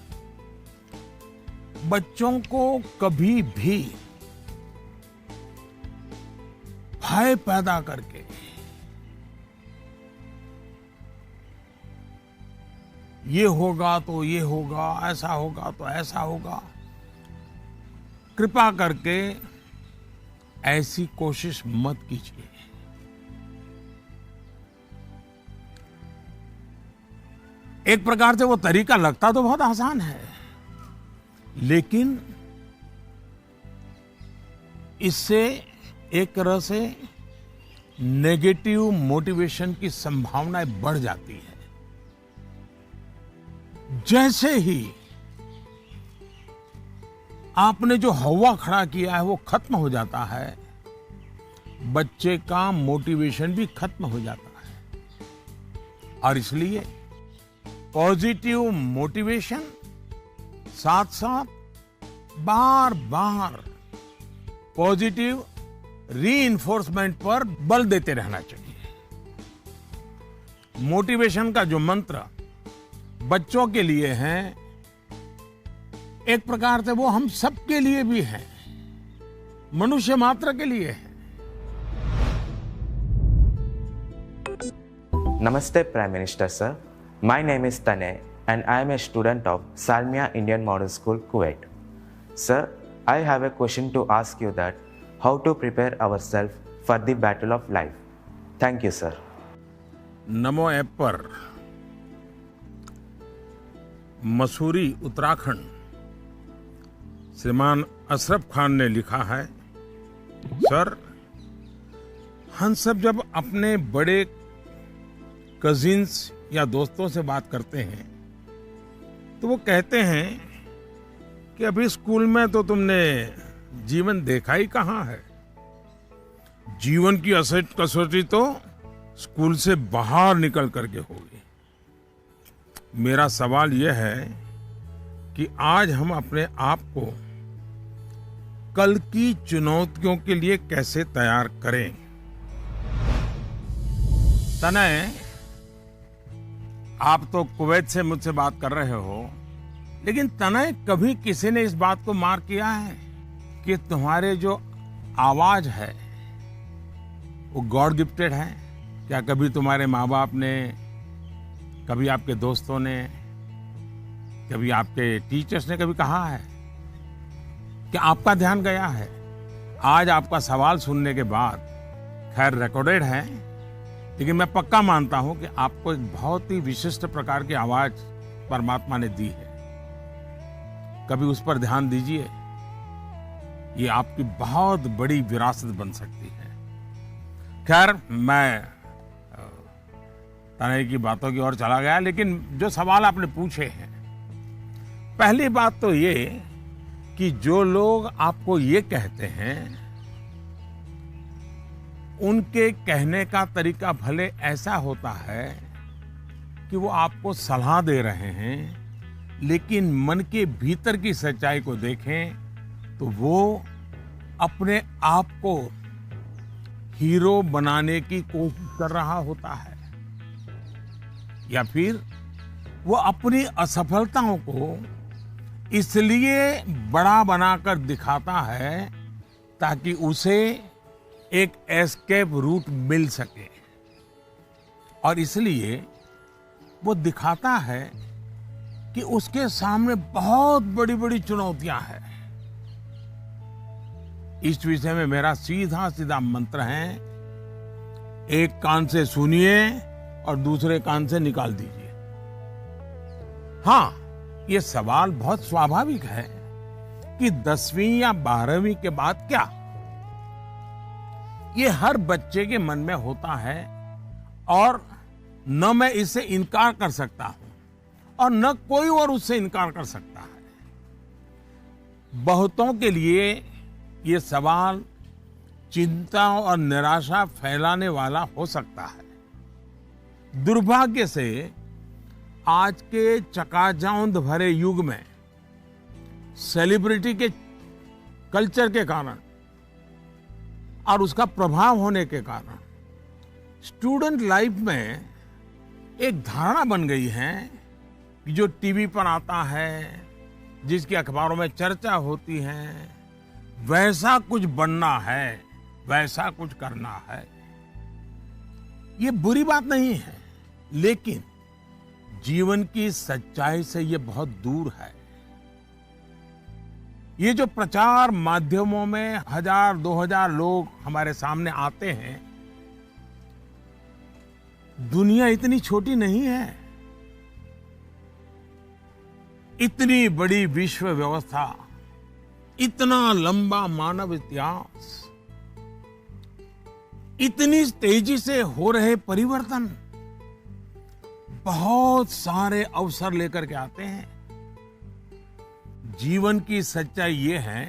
बच्चों को कभी भी भय पैदा करके ये होगा तो ये होगा, ऐसा होगा तो ऐसा होगा, कृपा करके ऐसी कोशिश मत कीजिए। एक प्रकार से वो तरीका लगता तो बहुत आसान है, लेकिन इससे एक तरह से नेगेटिव मोटिवेशन की संभावनाएं बढ़ जाती है। जैसे ही आपने जो हवा खड़ा किया है वो खत्म हो जाता है, बच्चे का मोटिवेशन भी खत्म हो जाता है। और इसलिए पॉजिटिव मोटिवेशन साथ साथ बार बार पॉजिटिव रीइंफोर्समेंट पर बल देते रहना चाहिए। मोटिवेशन का जो मंत्र बच्चों के लिए है, एक प्रकार से वो हम सबके लिए भी है, मनुष्य मात्र के लिए है। Namaste Prime Minister sir, my name is Tanay and I am a student of Salmiya Indian Model School, Kuwait. Sir, I have a question to ask you that how to prepare ourselves for the battle of life. Thank you sir. NaMo app पर मसूरी उत्तराखंड श्रीमान अशरफ खान ने लिखा है, sir, हम सब जब अपने बड़े कजिन्स या दोस्तों से बात करते हैं तो वो कहते हैं कि अभी स्कूल में तो तुमने जीवन देखा ही कहाँ है, जीवन की असली कसौटी तो स्कूल से बाहर निकल करके होगी। मेरा सवाल यह है कि आज हम अपने आप को कल की चुनौतियों के लिए कैसे तैयार करें। तनय, आप तो कुवैत से मुझसे बात कर रहे हो, लेकिन तनय कभी किसी ने इस बात को मार्क किया है कि तुम्हारे जो आवाज है वो गॉड गिफ्टेड है? क्या कभी तुम्हारे माँ बाप ने, कभी आपके दोस्तों ने, कभी आपके टीचर्स ने कभी कहा है कि आपका ध्यान गया है? आज आपका सवाल सुनने के बाद, खैर रिकॉर्डेड है, लेकिन मैं पक्का मानता हूं कि आपको एक बहुत ही विशिष्ट प्रकार की आवाज परमात्मा ने दी है। कभी उस पर ध्यान दीजिए, ये आपकी बहुत बड़ी विरासत बन सकती है। खैर, मैं तनय की बातों की ओर चला गया, लेकिन जो सवाल आपने पूछे हैं, पहली बात तो ये कि जो लोग आपको ये कहते हैं, उनके कहने का तरीका भले ऐसा होता है कि वो आपको सलाह दे रहे हैं, लेकिन मन के भीतर की सच्चाई को देखें तो वो अपने आप को हीरो बनाने की कोशिश कर रहा होता है, या फिर वो अपनी असफलताओं को इसलिए बड़ा बनाकर दिखाता है ताकि उसे एक एस्केप रूट मिल सके। और इसलिए वो दिखाता है कि उसके सामने बहुत बड़ी बड़ी चुनौतियां हैं। इस विषय में मेरा सीधा सीधा मंत्र है, एक कान से सुनिए और दूसरे कान से निकाल दीजिए। हाँ, ये सवाल बहुत स्वाभाविक है कि 10वीं या 12वीं के बाद क्या? ये हर बच्चे के मन में होता है और न मैं इससे इनकार कर सकता हूं और न कोई और उससे इनकार कर सकता है। बहुतों के लिए ये सवाल चिंता और निराशा फैलाने वाला हो सकता है। दुर्भाग्य से आज के चकाचौंध भरे युग में सेलिब्रिटी के कल्चर के कारण और उसका प्रभाव होने के कारण स्टूडेंट लाइफ में एक धारणा बन गई है कि जो टीवी पर आता है, जिसकी अखबारों में चर्चा होती है, वैसा कुछ बनना है, वैसा कुछ करना है। ये बुरी बात नहीं है, लेकिन जीवन की सच्चाई से ये बहुत दूर है। ये जो प्रचार माध्यमों में 1000-2000 लोग हमारे सामने आते हैं, दुनिया इतनी छोटी नहीं है। इतनी बड़ी विश्व व्यवस्था, इतना लंबा मानव इतिहास, इतनी तेजी से हो रहे परिवर्तन बहुत सारे अवसर लेकर के आते हैं। जीवन की सच्चाई ये है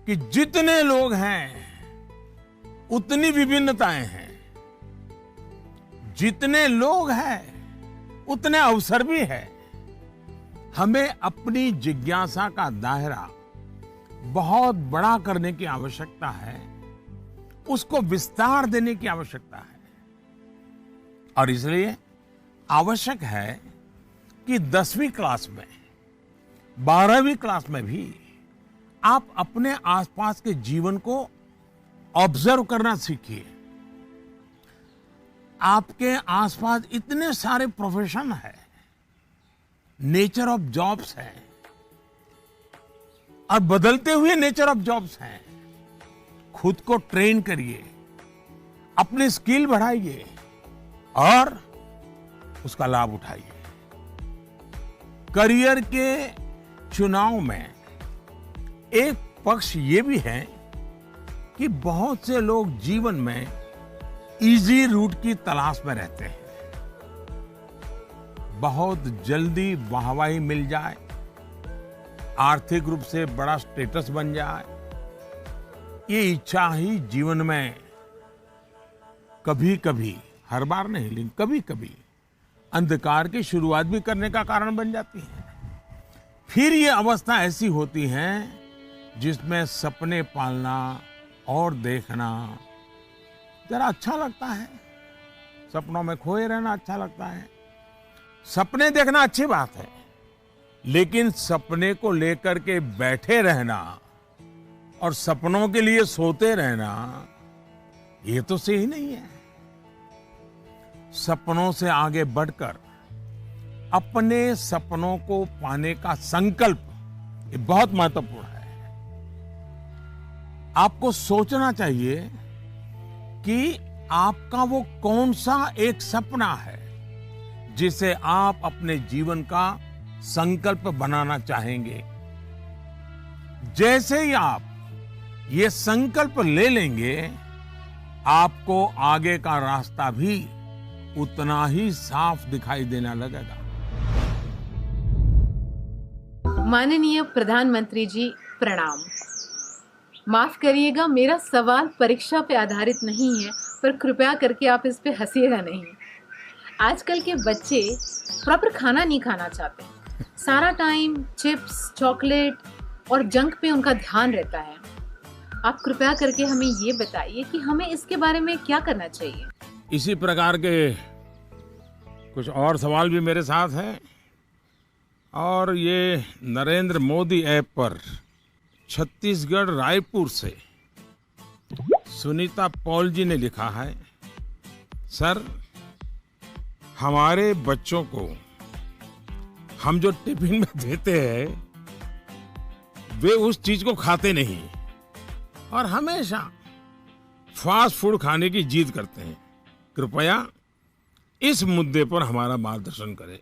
कि जितने लोग हैं उतनी विभिन्नताएं हैं, जितने लोग हैं उतने अवसर भी है। हमें अपनी जिज्ञासा का दायरा बहुत बड़ा करने की आवश्यकता है, उसको विस्तार देने की आवश्यकता है। और इसलिए आवश्यक है कि 10वीं क्लास में, 12वीं क्लास में भी आप अपने आसपास के जीवन को ऑब्जर्व करना सीखिए। आपके आसपास इतने सारे प्रोफेशन है, नेचर ऑफ जॉब्स है और बदलते हुए नेचर ऑफ जॉब्स हैं। खुद को ट्रेन करिए, अपनी स्किल बढ़ाइए और उसका लाभ उठाइए। करियर के चुनाव में एक पक्ष ये भी है कि बहुत से लोग जीवन में इजी रूट की तलाश में रहते हैं। बहुत जल्दी वाहवाही मिल जाए, आर्थिक रूप से बड़ा स्टेटस बन जाए, ये इच्छा ही जीवन में कभी कभी, हर बार नहीं लेकिन कभी कभी अंधकार की शुरुआत भी करने का कारण बन जाती है। फिर ये अवस्था ऐसी होती है जिसमें सपने पालना और देखना जरा अच्छा लगता है। सपनों में खोए रहना अच्छा लगता है। सपने देखना अच्छी बात है, लेकिन सपने को लेकर के बैठे रहना और सपनों के लिए सोते रहना, ये तो सही नहीं है। सपनों से आगे बढ़कर अपने सपनों को पाने का संकल्प, ये बहुत महत्वपूर्ण है। आपको सोचना चाहिए कि आपका वो कौन सा एक सपना है जिसे आप अपने जीवन का संकल्प बनाना चाहेंगे। जैसे ही आप ये संकल्प ले लेंगे, आपको आगे का रास्ता भी उतना ही साफ दिखाई देने लगेगा। माननीय प्रधानमंत्री जी प्रणाम। माफ करिएगा, मेरा सवाल परीक्षा पे आधारित नहीं है, पर कृपया करके आप इस पे हंसिएगा नहीं। आजकल के बच्चे प्रॉपर खाना नहीं खाना चाहते, सारा टाइम चिप्स, चॉकलेट और जंक पे उनका ध्यान रहता है। आप कृपया करके हमें ये बताइए कि हमें इसके बारे में क्या करना चाहिए। इसी प्रकार के कुछ और सवाल भी मेरे साथ हैं और ये नरेंद्र मोदी ऐप पर छत्तीसगढ़ रायपुर से सुनीता पॉल जी ने लिखा है, सर हमारे बच्चों को हम जो टिफिन में देते हैं वे उस चीज को खाते नहीं और हमेशा फास्ट फूड खाने की जिद करते हैं। कृपया इस मुद्दे पर हमारा मार्गदर्शन करें।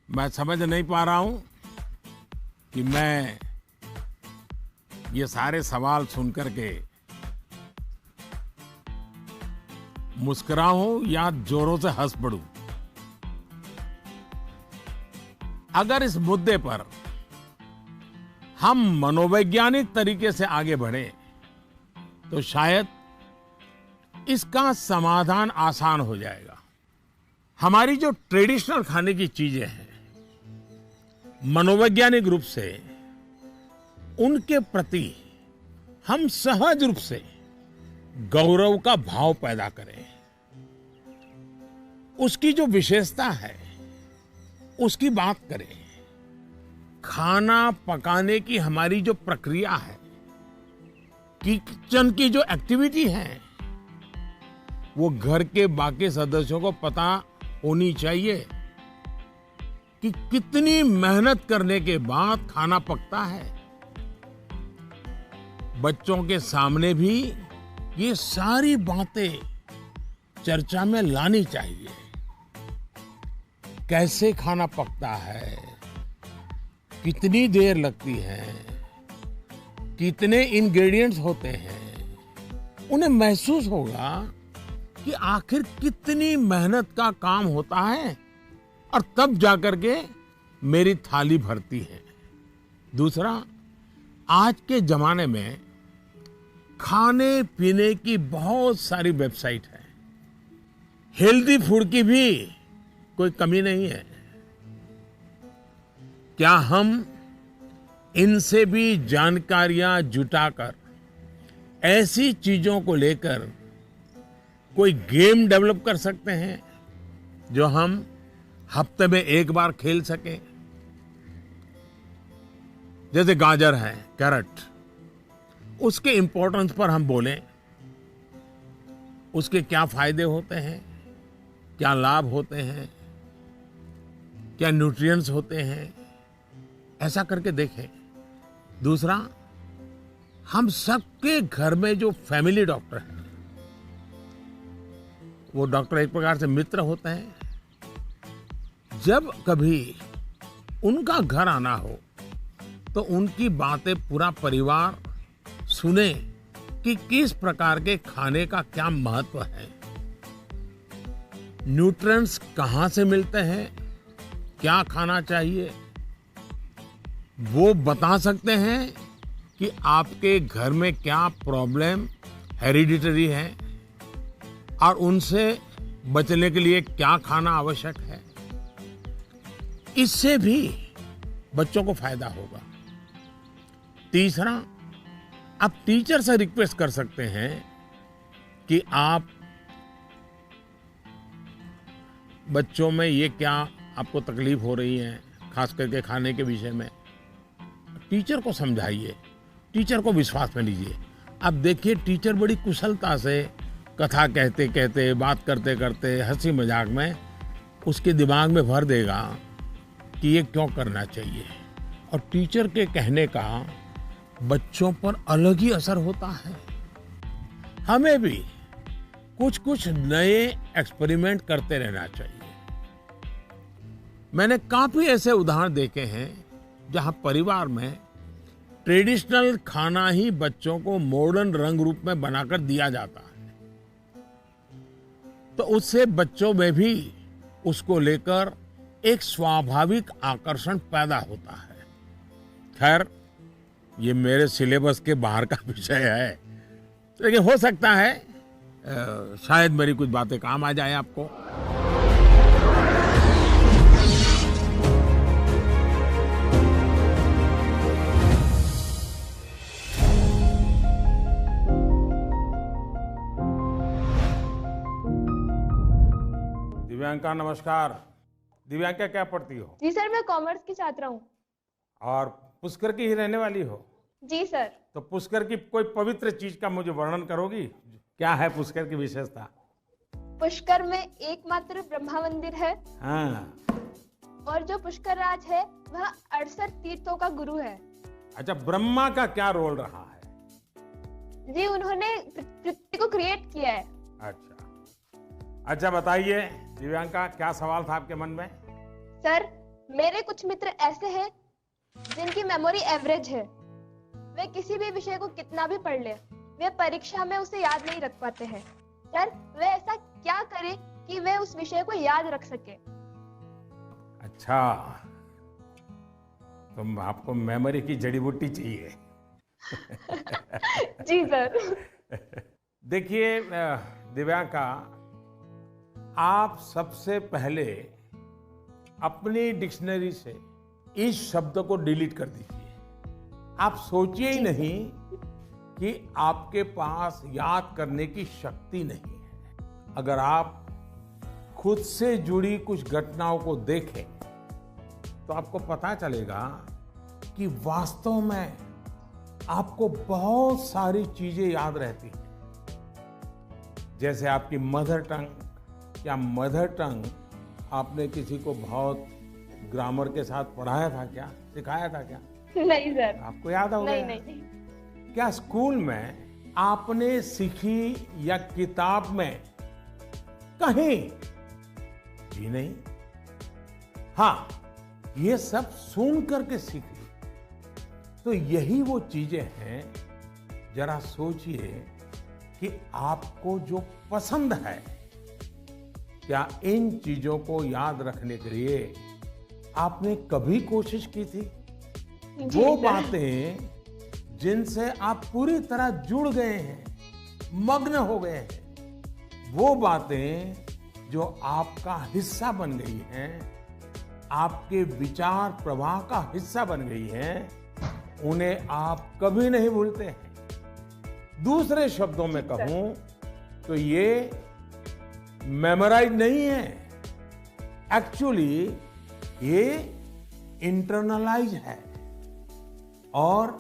मैं समझ नहीं पा रहा हूं कि मैं ये सारे सवाल सुनकर के मुस्कुराऊं या जोरों से हंस पड़ूं। अगर इस मुद्दे पर हम मनोवैज्ञानिक तरीके से आगे बढ़े तो शायद इसका समाधान आसान हो जाएगा। हमारी जो ट्रेडिशनल खाने की चीजें हैं, मनोवैज्ञानिक रूप से उनके प्रति हम सहज रूप से गौरव का भाव पैदा करें। उसकी जो विशेषता है उसकी बात करें। खाना पकाने की हमारी जो प्रक्रिया है, किचन की जो एक्टिविटी है, वो घर के बाकी सदस्यों को पता होनी चाहिए कि कितनी मेहनत करने के बाद खाना पकता है। बच्चों के सामने भी ये सारी बातें चर्चा में लानी चाहिए। कैसे खाना पकता है, कितनी देर लगती है, कितने इंग्रेडिएंट्स होते हैं, उन्हें महसूस होगा कि आखिर कितनी मेहनत का काम होता है और तब जाकर के मेरी थाली भरती है। दूसरा, आज के जमाने में खाने पीने की बहुत सारी वेबसाइट है। हेल्दी फूड की भी कोई कमी नहीं है। क्या हम इनसे भी जानकारियां जुटाकर ऐसी चीजों को लेकर कोई गेम डेवलप कर सकते हैं जो हम हफ्ते में एक बार खेल सकें? जैसे गाजर है, कैरेट, उसके इंपॉर्टेंस पर हम बोलें, उसके क्या फायदे होते हैं, क्या लाभ होते हैं, क्या न्यूट्रिएंट्स होते हैं, ऐसा करके देखें। दूसरा, हम सबके घर में जो फैमिली डॉक्टर हैं, वो डॉक्टर एक प्रकार से मित्र होते हैं। जब कभी उनका घर आना हो तो उनकी बातें पूरा परिवार सुने कि किस प्रकार के खाने का क्या महत्व है, न्यूट्रिएंट्स कहां से मिलते हैं, क्या खाना चाहिए, वो बता सकते हैं कि आपके घर में क्या प्रॉब्लम हेरिडिटरी है और उनसे बचने के लिए क्या खाना आवश्यक है। इससे भी बच्चों को फायदा होगा। तीसरा, आप टीचर से रिक्वेस्ट कर सकते हैं कि आप बच्चों में ये क्या आपको तकलीफ हो रही है, खास करके खाने के विषय में, टीचर को समझाइए, टीचर को विश्वास में लीजिए। अब देखिए, टीचर बड़ी कुशलता से कथा कहते कहते, बात करते करते, हंसी मजाक में उसके दिमाग में भर देगा कि ये क्यों करना चाहिए। और टीचर के कहने का बच्चों पर अलग ही असर होता है। हमें भी कुछ कुछ नए एक्सपेरिमेंट करते रहना चाहिए। मैंने काफी ऐसे उदाहरण देखे हैं जहां परिवार में ट्रेडिशनल खाना ही बच्चों को मॉडर्न रंग रूप में बनाकर दिया जाता है, तो उससे बच्चों में भी उसको लेकर एक स्वाभाविक आकर्षण पैदा होता है। खैर, ये मेरे सिलेबस के बाहर का विषय है, लेकिन हो सकता है शायद मेरी कुछ बातें काम आ जाए आपको। दिव्यांका नमस्कार। दिव्यांका क्या पढ़ती हो? जी सर, मैं कॉमर्स की छात्रा हूँ। और पुष्कर की ही रहने वाली हो? जी सर। तो पुष्कर की कोई पवित्र चीज का मुझे वर्णन करोगी? क्या है पुष्कर की विशेषता? पुष्कर में एकमात्र ब्रह्मा मंदिर है हाँ। और जो पुष्कर राज है वह 68 तीर्थों का गुरु है। अच्छा, ब्रह्मा का क्या रोल रहा है? जी, उन्होंने पृथ्वी को क्रिएट किया है। अच्छा बताइए दिव्यांका, क्या सवाल था आपके मन में? सर, मेरे कुछ मित्र ऐसे हैं जिनकी मेमोरी एवरेज है। वे किसी भी विषय को कितना भी पढ़ ले, वे परीक्षा में उसे याद नहीं रख पाते हैं। सर, वे ऐसा क्या करें कि वे उस विषय को याद रख सके? अच्छा, तो आपको मेमोरी की जड़ी बूटी चाहिए। जी सर। देखिए दिव्यांका, आप सबसे पहले अपनी डिक्शनरी से इस शब्द को डिलीट कर दीजिए। आप सोचिए ही नहीं कि आपके पास याद करने की शक्ति नहीं है। अगर आप खुद से जुड़ी कुछ घटनाओं को देखें तो आपको पता चलेगा कि वास्तव में आपको बहुत सारी चीजें याद रहती हैं। जैसे आपकी मदर टंग, क्या मदर टंग आपने किसी को बहुत ग्रामर के साथ पढ़ाया था क्या, सिखाया था क्या? नहीं सर। आपको याद होगा? नहीं, नहीं, नहीं। क्या स्कूल में आपने सीखी या किताब में कहीं भी नहीं? हाँ, ये सब सुन करके सीख ली। तो यही वो चीजें हैं, जरा सोचिए कि आपको जो पसंद है, क्या इन चीजों को याद रखने के लिए आपने कभी कोशिश की थी? वो बातें जिनसे आप पूरी तरह जुड़ गए हैं, मग्न हो गए हैं, वो बातें जो आपका हिस्सा बन गई हैं, आपके विचार प्रवाह का हिस्सा बन गई हैं, उन्हें आप कभी नहीं भूलते हैं। दूसरे शब्दों में कहूं तो ये मेमोराइज नहीं है, एक्चुअली ये इंटरनलाइज है। और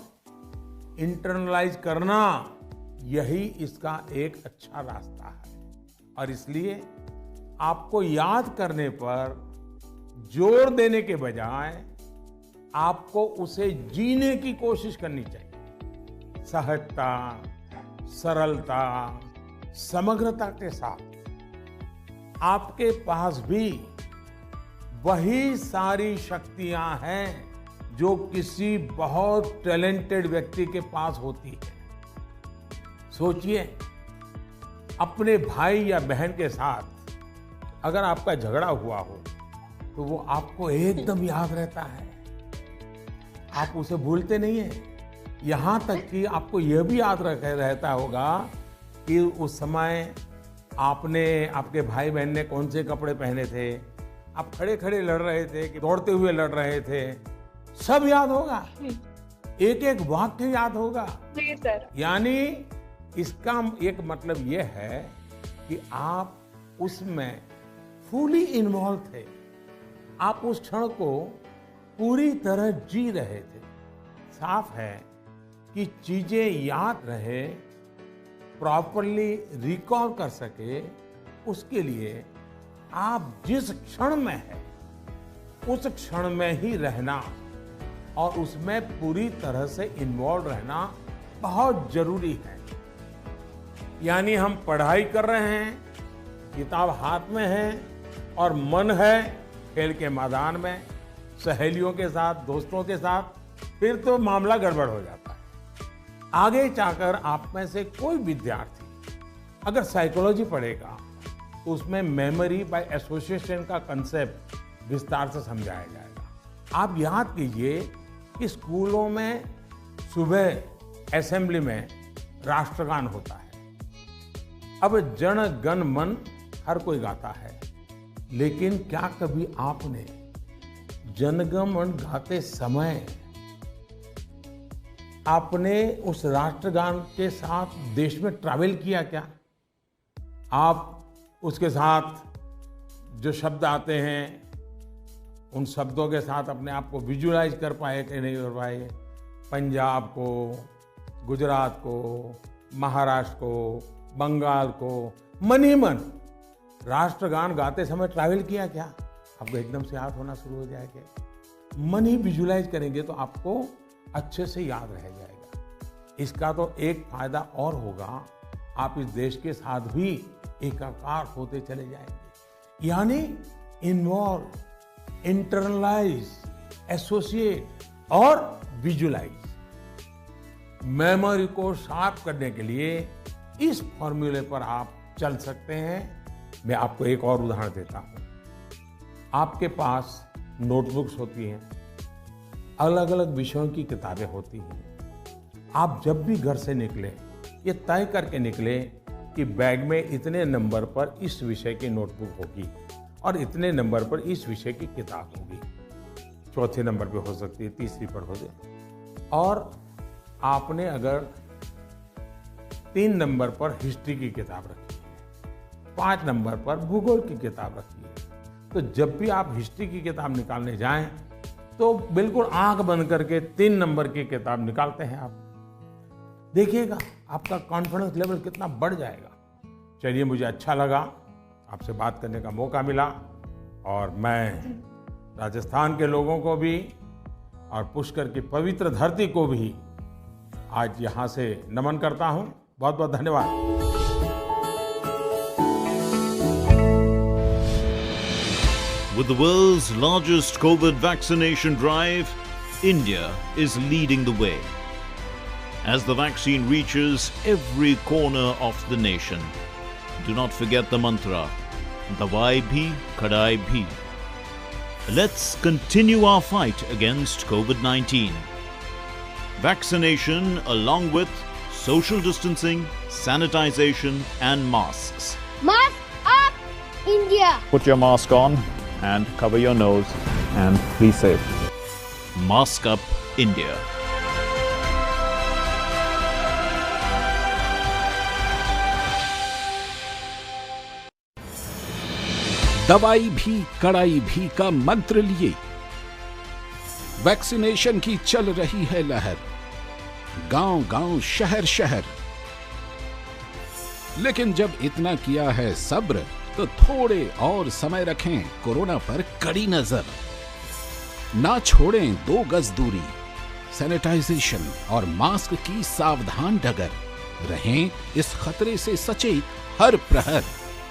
इंटरनलाइज करना यही इसका एक अच्छा रास्ता है। और इसलिए आपको याद करने पर जोर देने के बजाय आपको उसे जीने की कोशिश करनी चाहिए। सहजता, सरलता, समग्रता के साथ आपके पास भी वही सारी शक्तियां हैं जो किसी बहुत टैलेंटेड व्यक्ति के पास होती है। सोचिए, अपने भाई या बहन के साथ अगर आपका झगड़ा हुआ हो तो वो आपको एकदम याद रहता है, आप उसे भूलते नहीं हैं। यहां तक कि आपको यह भी याद रहता होगा कि उस समय आपने, आपके भाई बहन ने कौन से कपड़े पहने थे, आप खड़े खड़े लड़ रहे थे कि दौड़ते हुए लड़ रहे थे, सब याद होगा, एक एक वाक्य याद होगा। जी सर। यानी इसका एक मतलब यह है कि आप उसमें फुली इन्वॉल्व थे, आप उस क्षण को पूरी तरह जी रहे थे। साफ है कि चीजें याद रहे, प्रॉपरली रिकॉल कर सके, उसके लिए आप जिस क्षण में हैं उस क्षण में ही रहना और उसमें पूरी तरह से इन्वॉल्व रहना बहुत जरूरी है। यानी हम पढ़ाई कर रहे हैं, किताब हाथ में है और मन है खेल के मैदान में, सहेलियों के साथ, दोस्तों के साथ, फिर तो मामला गड़बड़ हो जाता है। आगे जाकर आप में से कोई विद्यार्थी अगर साइकोलॉजी पढ़ेगा तो उसमें मेमोरी बाय एसोसिएशन का कंसेप्ट विस्तार से समझाया जाएगा। आप याद कीजिए कि स्कूलों में सुबह असेंबली में राष्ट्रगान होता है। अब जन गण मन हर कोई गाता है, लेकिन क्या कभी आपने जनगण मन गाते समय आपने उस राष्ट्रगान के साथ देश में ट्रैवल किया क्या? आप उसके साथ जो शब्द आते हैं उन शब्दों के साथ अपने आप को विजुअलाइज कर पाए कि नहीं कर पाए? पंजाब को, गुजरात को, महाराष्ट्र को, बंगाल को मन ही मन राष्ट्रगान गाते समय ट्रैवल किया क्या? आपको एकदम से याद होना शुरू हो जाएगा। मन ही विजुलाइज करेंगे तो आपको अच्छे से याद रह जाएगा। इसका तो एक फायदा और होगा, आप इस देश के साथ भी एकाकार होते चले जाएंगे। यानी इन्वॉल्व, इंटरनलाइज, एसोसिएट और विजुलाइज। मेमोरी को शार्प करने के लिए इस फॉर्मूले पर आप चल सकते हैं। मैं आपको एक और उदाहरण देता हूं। आपके पास नोटबुक्स होती हैं, अलग अलग विषयों की किताबें होती हैं। आप जब भी घर से निकले, ये तय करके निकले कि बैग में इतने नंबर पर इस विषय की नोटबुक होगी और इतने नंबर पर इस विषय की किताब होगी। चौथे नंबर पे हो सकती है, तीसरी पर हो जाए। और आपने अगर 3 नंबर पर हिस्ट्री की किताब रखी है, 5 नंबर पर भूगोल की किताब रखी है, तो जब भी आप हिस्ट्री की किताब निकालने जाएं तो बिल्कुल आंख बंद करके 3 नंबर की किताब निकालते हैं आप। देखिएगा आपका कॉन्फिडेंस लेवल कितना बढ़ जाएगा। चलिए, मुझे अच्छा लगा, आपसे बात करने का मौका मिला और मैं राजस्थान के लोगों को भी और पुष्कर की पवित्र धरती को भी आज यहाँ से नमन करता हूँ। बहुत बहुत धन्यवाद। With the world's largest COVID vaccination drive, India is leading the way. As the vaccine reaches every corner of the nation, do not forget the mantra, Dawai bhi, Kadai bhi. Let's continue our fight against COVID-19. Vaccination along with social distancing, sanitization and masks. Mask up, India! Put your mask on and cover your nose and be safe. Mask up, India. दवाई भी कड़ाई भी का मंत्र लिए vaccination की चल रही है लहर, गांव-गांव, शहर-शहर। लेकिन जब इतना किया है सब्र, तो थोड़े और समय रखें कोरोना पर कड़ी नजर। ना छोड़ें 2 गज दूरी, सैनिटाइजेशन और मास्क की सावधान डगर। रहें इस खतरे से सचेत हर प्रहर।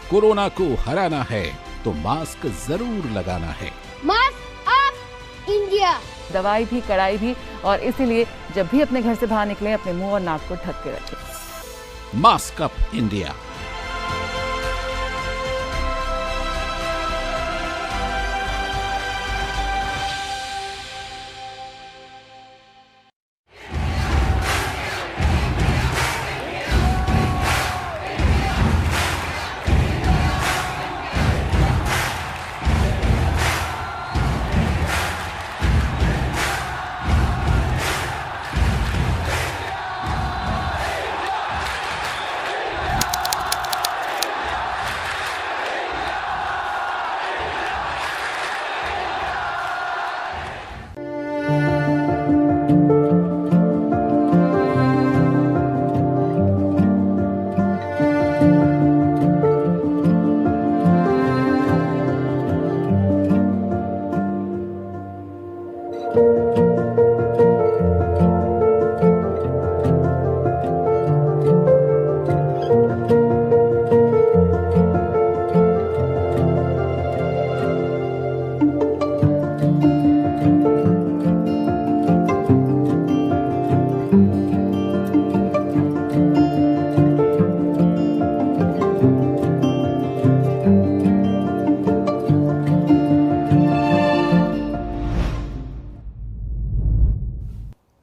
कोरोना को हराना है तो मास्क जरूर लगाना है। Mask up, India! दवाई भी कड़ाई भी, और इसीलिए जब भी अपने घर से बाहर निकलें अपने मुंह और नाक को ढक के रखें। Mask up, India.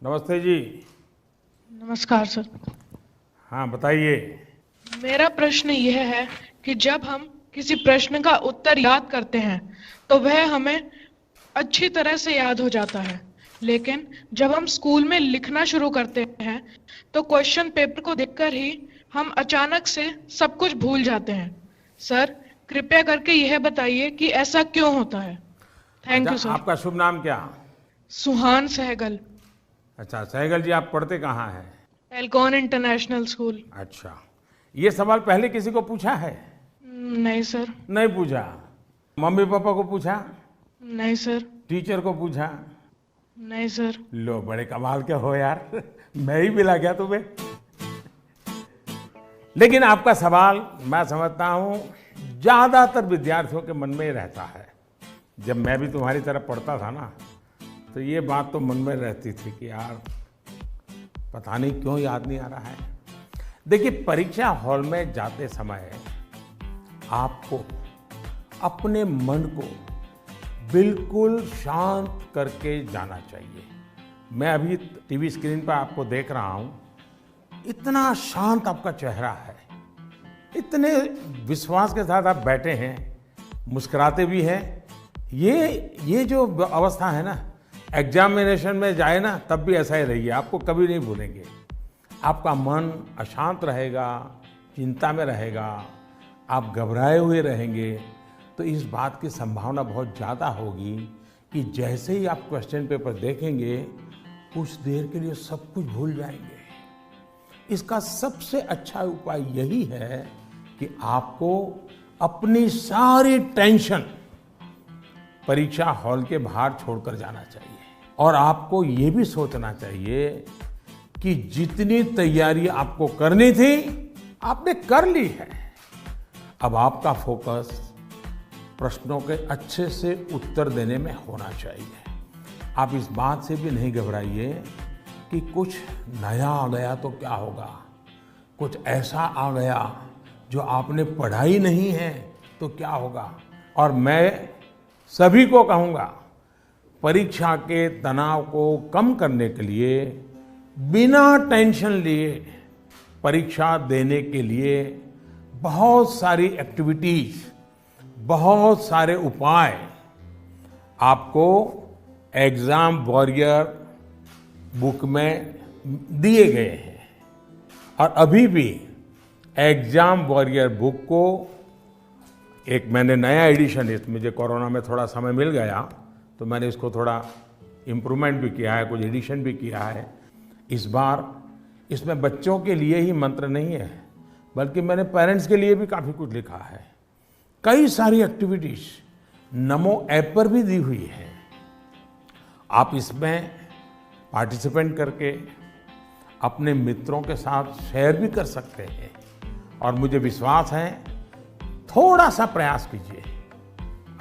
नमस्ते जी। नमस्कार सर। हाँ, बताइए। मेरा प्रश्न यह है कि जब हम किसी प्रश्न का उत्तर याद करते हैं तो वह हमें अच्छी तरह से याद हो जाता है, लेकिन जब हम स्कूल में लिखना शुरू करते हैं तो क्वेश्चन पेपर को देखकर ही हम अचानक से सब कुछ भूल जाते हैं। सर, कृपया करके यह बताइए कि ऐसा क्यों होता है। Thank you sir. आपका शुभ नाम क्या? सुहान सहगल। अच्छा सहगल जी, आप पढ़ते कहाँ हैं? Alcon international school. अच्छा, ये सवाल पहले किसी को पूछा है? नहीं सर। नहीं पूछा। मम्मी पापा को पूछा? नहीं सर। टीचर को पूछा? नहीं सर। लो, बड़े कमाल के हो यार। मैं ही मिला क्या तुम्हें? लेकिन आपका सवाल मैं समझता हूं ज्यादातर विद्यार्थियों के मन में ही रहता है। जब मैं भी तुम्हारी तरह पढ़ता था ना, तो ये बात तो मन में रहती थी कि यार पता नहीं क्यों याद नहीं आ रहा है। देखिए, परीक्षा हॉल में जाते समय आपको अपने मन को बिल्कुल शांत करके जाना चाहिए। मैं अभी टीवी स्क्रीन पर आपको देख रहा हूं, इतना शांत आपका चेहरा है, इतने विश्वास के साथ आप बैठे हैं, मुस्कुराते भी हैं। ये जो अवस्था है ना, एग्जामिनेशन में जाए ना तब भी ऐसा ही रहिए, आपको कभी नहीं भूलेंगे। आपका मन अशांत रहेगा, चिंता में रहेगा, आप घबराए हुए रहेंगे, तो इस बात की संभावना बहुत ज़्यादा होगी कि जैसे ही आप क्वेश्चन पेपर देखेंगे कुछ देर के लिए सब कुछ भूल जाएंगे। इसका सबसे अच्छा उपाय यही है कि आपको अपनी सारी टेंशन परीक्षा हॉल के बाहर छोड़कर जाना चाहिए और आपको ये भी सोचना चाहिए कि जितनी तैयारी आपको करनी थी आपने कर ली है। अब आपका फोकस प्रश्नों के अच्छे से उत्तर देने में होना चाहिए। आप इस बात से भी नहीं घबराइए कि कुछ नया आ गया तो क्या होगा, कुछ ऐसा आ गया जो आपने पढ़ा ही नहीं है तो क्या होगा। और मैं सभी को कहूँगा, परीक्षा के तनाव को कम करने के लिए बिना टेंशन लिए परीक्षा देने के लिए बहुत सारी एक्टिविटीज, बहुत सारे उपाय आपको एग्जाम वॉरियर बुक में दिए गए हैं। और अभी भी एग्जाम वॉरियर बुक को एक मैंने नया एडिशन, इस मुझे कोरोना में थोड़ा समय मिल गया तो मैंने इसको थोड़ा इम्प्रूवमेंट भी किया है, कुछ एडिशन भी किया है। इस बार इसमें बच्चों के लिए ही मंत्र नहीं है, बल्कि मैंने पेरेंट्स के लिए भी काफ़ी कुछ लिखा है। कई सारी एक्टिविटीज नमो ऐप पर भी दी हुई है। आप इसमें पार्टिसिपेंट करके अपने मित्रों के साथ शेयर भी कर सकते हैं। और मुझे विश्वास है, थोड़ा सा प्रयास कीजिए,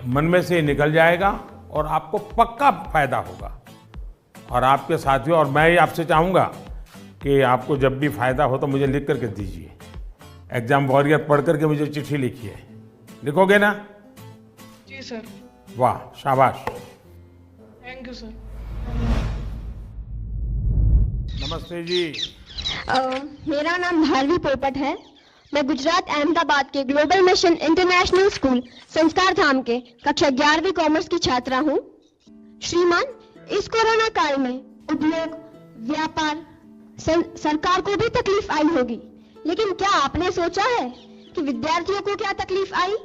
मन में से निकल जाएगा और आपको पक्का फायदा होगा। और आपके साथियों, और मैं आपसे चाहूँगा कि आपको जब भी फायदा हो तो मुझे लिख करके दीजिए। एग्जाम वॉरियर पढ़ करके मुझे चिट्ठी लिखिए। लिखोगे ना? जी सर। वाह, शाबाश। Thank you sir. नमस्ते जी। मेरा नाम भारवी पोपट है। मैं गुजरात अहमदाबाद के ग्लोबल मिशन इंटरनेशनल स्कूल संस्कार धाम के कक्षा 11वीं कॉमर्स की छात्रा हूँ। श्रीमान, इस कोरोना काल में उद्योग, व्यापार, सरकार को भी तकलीफ आई होगी, लेकिन क्या आपने सोचा है कि विद्यार्थियों को क्या तकलीफ आई?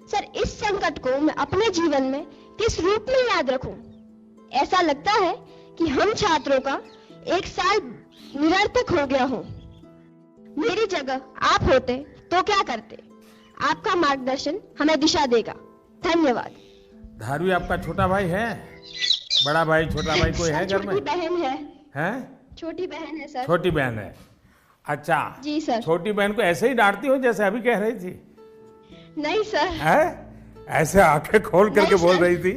सर, इस संकट को मैं अपने जीवन में किस रूप में याद रखूं? ऐसा लगता है कि हम छात्रों का एक साल निरर्थक हो गया हो। मेरी जगह आप होते तो क्या करते? आपका मार्गदर्शन हमें दिशा देगा। धन्यवाद। धारवी आपका छोटा भाई है? बड़ा भाई, छोटा भाई कोई है घर में? छोटी बहन है। हैं? छोटी बहन है सर। छोटी बहन है। अच्छा जी सर। छोटी बहन को ऐसे ही डांटती हो जैसे अभी कह रही थी? नहीं सर। है? ऐसे आंखें खोल करके बोल रही थी।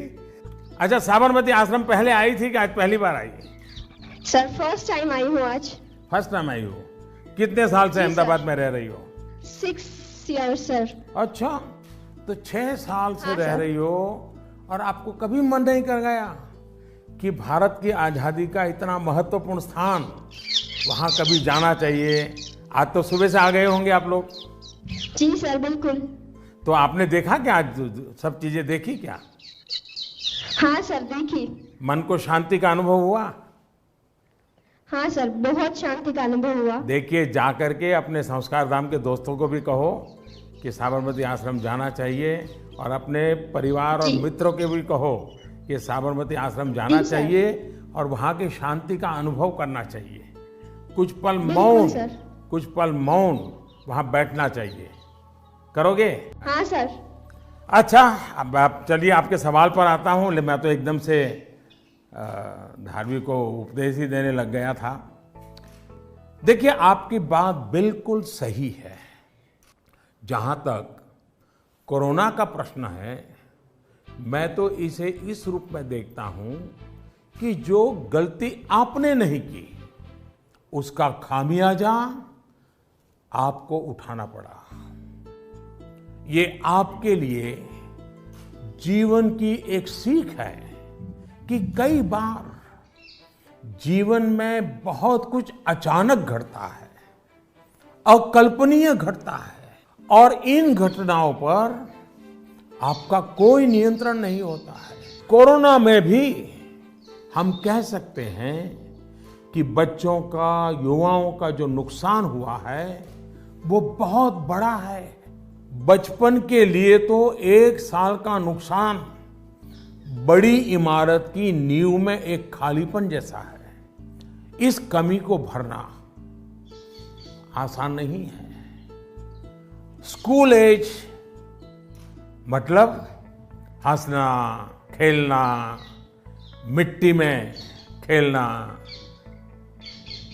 अच्छा, साबरमती आश्रम पहले आई थी कि आज पहली बार आई? सर, फर्स्ट टाइम आई हूँ आज। फर्स्ट टाइम आई हो? कितने साल से अहमदाबाद में रह रही हो? 6 years सर। अच्छा, तो 6 साल से रह रही हो और आपको कभी मन नहीं कर गया कि भारत की आज़ादी का इतना महत्वपूर्ण स्थान, वहाँ कभी जाना चाहिए? आज तो सुबह से आ गए होंगे आप लोग। जी सर, बिल्कुल। तो आपने देखा क्या? आज सब चीजें देखी क्या? हाँ सर, देखी। मन को शांति का अनुभव हुआ? हाँ सर, बहुत शांति का अनुभव हुआ। देखिए, जा करके अपने संस्कार धाम के दोस्तों को भी कहो कि साबरमती आश्रम जाना चाहिए, और अपने परिवार और मित्रों के भी कहो कि साबरमती आश्रम जाना चाहिए और वहाँ की शांति का अनुभव करना चाहिए। कुछ पल बिल्कुल मौन, सर। कुछ पल मौन वहाँ बैठना चाहिए। करोगे? हाँ सर। अच्छा, अब आप चलिए आपके सवाल पर आता हूँ। मैं तो एकदम से धार्मिक को उपदेश ही देने लग गया था। देखिए, आपकी बात बिल्कुल सही है। जहाँ तक कोरोना का प्रश्न है, मैं तो इसे इस रूप में देखता हूँ कि जो गलती आपने नहीं की उसका खामियाजा आपको उठाना पड़ा। ये आपके लिए जीवन की एक सीख है कि कई बार जीवन में बहुत कुछ अचानक घटता है, अकल्पनीय घटता है, और इन घटनाओं पर आपका कोई नियंत्रण नहीं होता है। कोरोना में भी हम कह सकते हैं कि बच्चों का, युवाओं का जो नुकसान हुआ है वो बहुत बड़ा है। बचपन के लिए तो 1 साल का नुकसान बड़ी इमारत की नींव में एक खालीपन जैसा है। इस कमी को भरना आसान नहीं है। स्कूल एज मतलब हंसना, खेलना, मिट्टी में खेलना,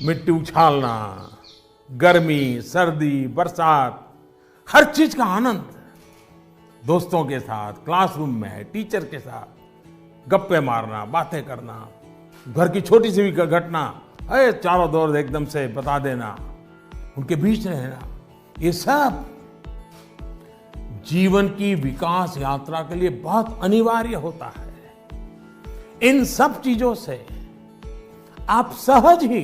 मिट्टी उछालना, गर्मी, सर्दी, बरसात, हर चीज का आनंद दोस्तों के साथ, क्लासरूम में, टीचर के साथ गप्पे मारना, बातें करना, घर की छोटी सी भी घटना चारों दौर एकदम से बता देना, उनके बीच रहना, ये सब जीवन की विकास यात्रा के लिए बहुत अनिवार्य होता है। इन सब चीजों से आप सहज ही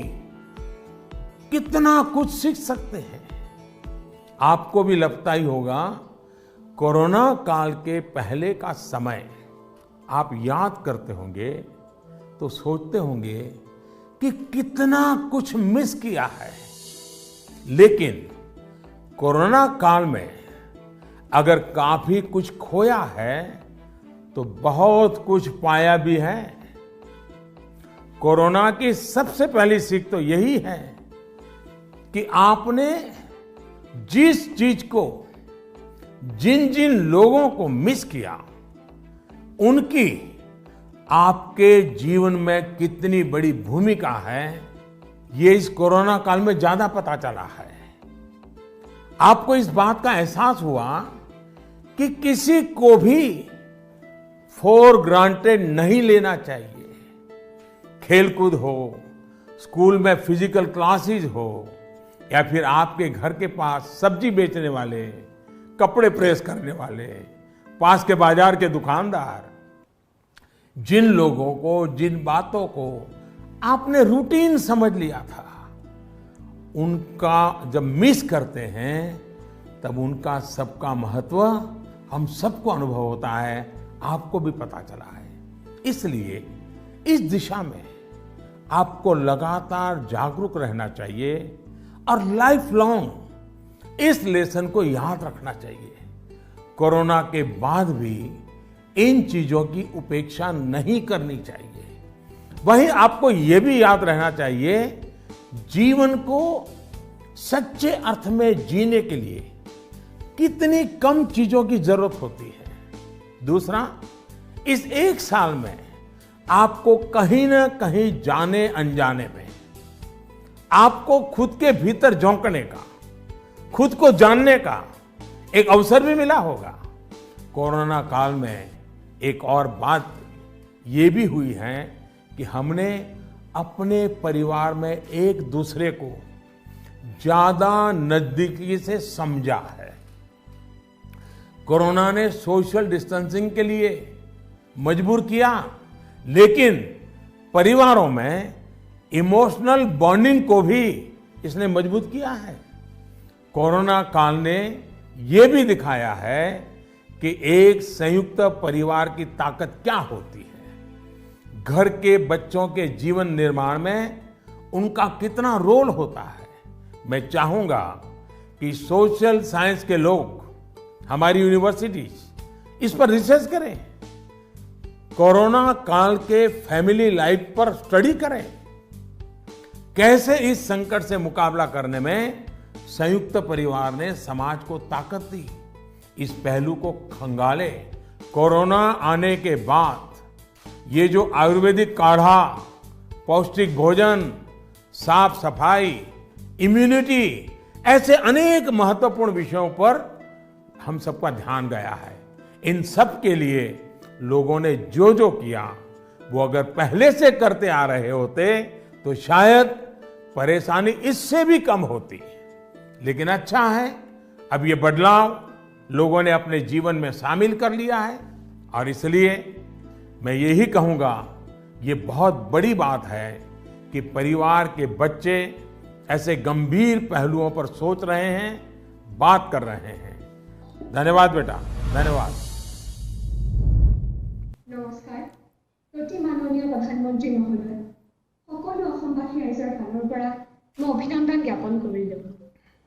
कितना कुछ सीख सकते हैं। आपको भी लगता ही होगा, कोरोना काल के पहले का समय आप याद करते होंगे तो सोचते होंगे कि कितना कुछ मिस किया है। लेकिन कोरोना काल में अगर काफी कुछ खोया है तो बहुत कुछ पाया भी है। कोरोना की सबसे पहली सीख तो यही है कि आपने जिस चीज को, जिन जिन लोगों को मिस किया, उनकी आपके जीवन में कितनी बड़ी भूमिका है, ये इस कोरोना काल में ज्यादा पता चला है। आपको इस बात का एहसास हुआ कि किसी को भी फॉर ग्रांटेड नहीं लेना चाहिए। खेलकूद हो, स्कूल में फिजिकल क्लासेस हो, या फिर आपके घर के पास सब्जी बेचने वाले, कपड़े प्रेस करने वाले, पास के बाजार के दुकानदार, जिन लोगों को, जिन बातों को आपने रूटीन समझ लिया था, उनका जब मिस करते हैं तब उनका सबका महत्व हम सबको अनुभव होता है, आपको भी पता चला है। इसलिए इस दिशा में आपको लगातार जागरूक रहना चाहिए और लाइफ लॉन्ग इस लेसन को याद रखना चाहिए। कोरोना के बाद भी इन चीजों की उपेक्षा नहीं करनी चाहिए। वहीं आपको यह भी याद रहना चाहिए, जीवन को सच्चे अर्थ में जीने के लिए कितनी कम चीजों की जरूरत होती है। दूसरा, इस 1 साल में आपको कहीं ना कहीं जाने अनजाने में आपको खुद के भीतर झोंकने का, खुद को जानने का एक अवसर भी मिला होगा। कोरोना काल में एक और बात ये भी हुई है कि हमने अपने परिवार में एक दूसरे को ज्यादा नजदीकी से समझा है। कोरोना ने सोशल डिस्टेंसिंग के लिए मजबूर किया, लेकिन परिवारों में इमोशनल बॉन्डिंग को भी इसने मजबूत किया है। कोरोना काल ने ये भी दिखाया है कि एक संयुक्त परिवार की ताकत क्या होती है, घर के बच्चों के जीवन निर्माण में उनका कितना रोल होता है। मैं चाहूंगा कि सोशल साइंस के लोग, हमारी यूनिवर्सिटीज इस पर रिसर्च करें। कोरोना काल के फैमिली लाइफ पर स्टडी करें। कैसे इस संकट से मुकाबला करने में संयुक्त परिवार ने समाज को ताकत दी, इस पहलू को खंगाले। कोरोना आने के बाद ये जो आयुर्वेदिक काढ़ा, पौष्टिक भोजन, साफ सफाई, इम्यूनिटी, ऐसे अनेक महत्वपूर्ण विषयों पर हम सबका ध्यान गया है। इन सब के लिए लोगों ने जो जो किया वो अगर पहले से करते आ रहे होते तो शायद परेशानी इससे भी कम होती। लेकिन अच्छा है, अब ये बदलाव लोगों ने अपने जीवन में शामिल कर लिया है और इसलिए मैं यही कहूंगा, ये बहुत बड़ी बात है कि परिवार के बच्चे ऐसे गंभीर पहलुओं पर सोच रहे हैं, बात कर रहे हैं। धन्यवाद बेटा, धन्यवाद। নমস্কাৰ। প্ৰতি মাননীয় প্ৰধানমন্ত্ৰী মহোদয়, সকলো অসমবাসী ৰাইজৰ ফালৰ পৰা মই অভিনন্দন জ্ঞাপন কৰিলোঁ।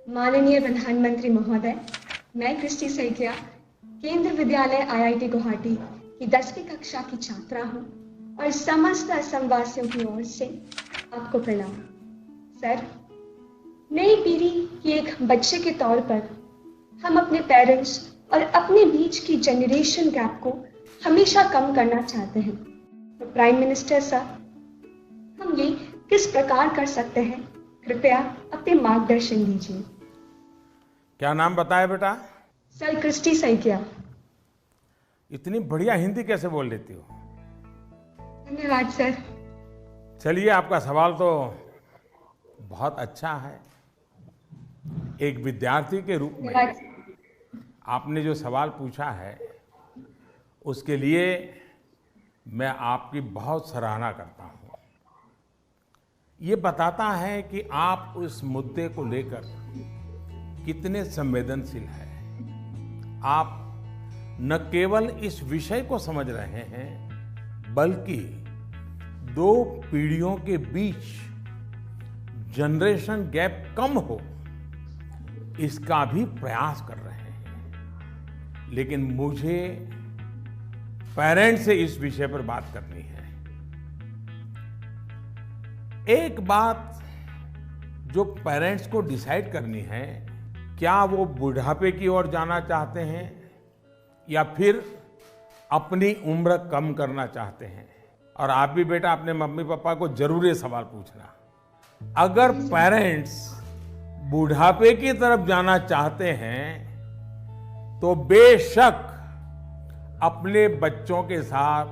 माननीय प्रधानमंत्री महोदय, मैं कृष्टि सैकिया केंद्र विद्यालय IIT गुवाहाटी की 10वीं कक्षा की छात्रा हूँ और समस्त असमवासियों की ओर से आपको प्रणाम। सर, नई पीढ़ी की एक बच्चे के तौर पर हम अपने पेरेंट्स और अपने बीच की जनरेशन गैप को हमेशा कम करना चाहते हैं। तो प्राइम मिनिस्टर सर, हम ये किस प्रकार कर सकते हैं? कृपया अपने मार्गदर्शन दीजिए। क्या नाम बताया बेटा? Sir, Christy Saikia. इतनी बढ़िया हिंदी कैसे बोल लेती हो? धन्यवाद सर। चलिए, आपका सवाल तो बहुत अच्छा है। एक विद्यार्थी के रूप में आपने जो सवाल पूछा है उसके लिए मैं आपकी बहुत सराहना करता हूँ। ये बताता है कि आप उस मुद्दे को लेकर कितने संवेदनशील हैं। आप न केवल इस विषय को समझ रहे हैं बल्कि दो पीढ़ियों के बीच जनरेशन गैप कम हो इसका भी प्रयास कर रहे हैं। लेकिन मुझे पेरेंट्स से इस विषय पर बात करनी है। एक बात जो पेरेंट्स को डिसाइड करनी है, क्या वो बुढ़ापे की ओर जाना चाहते हैं या फिर अपनी उम्र कम करना चाहते हैं। और आप भी बेटा अपने मम्मी पापा को जरूर ये सवाल पूछना। अगर पेरेंट्स बुढ़ापे की तरफ जाना चाहते हैं तो बेशक अपने बच्चों के साथ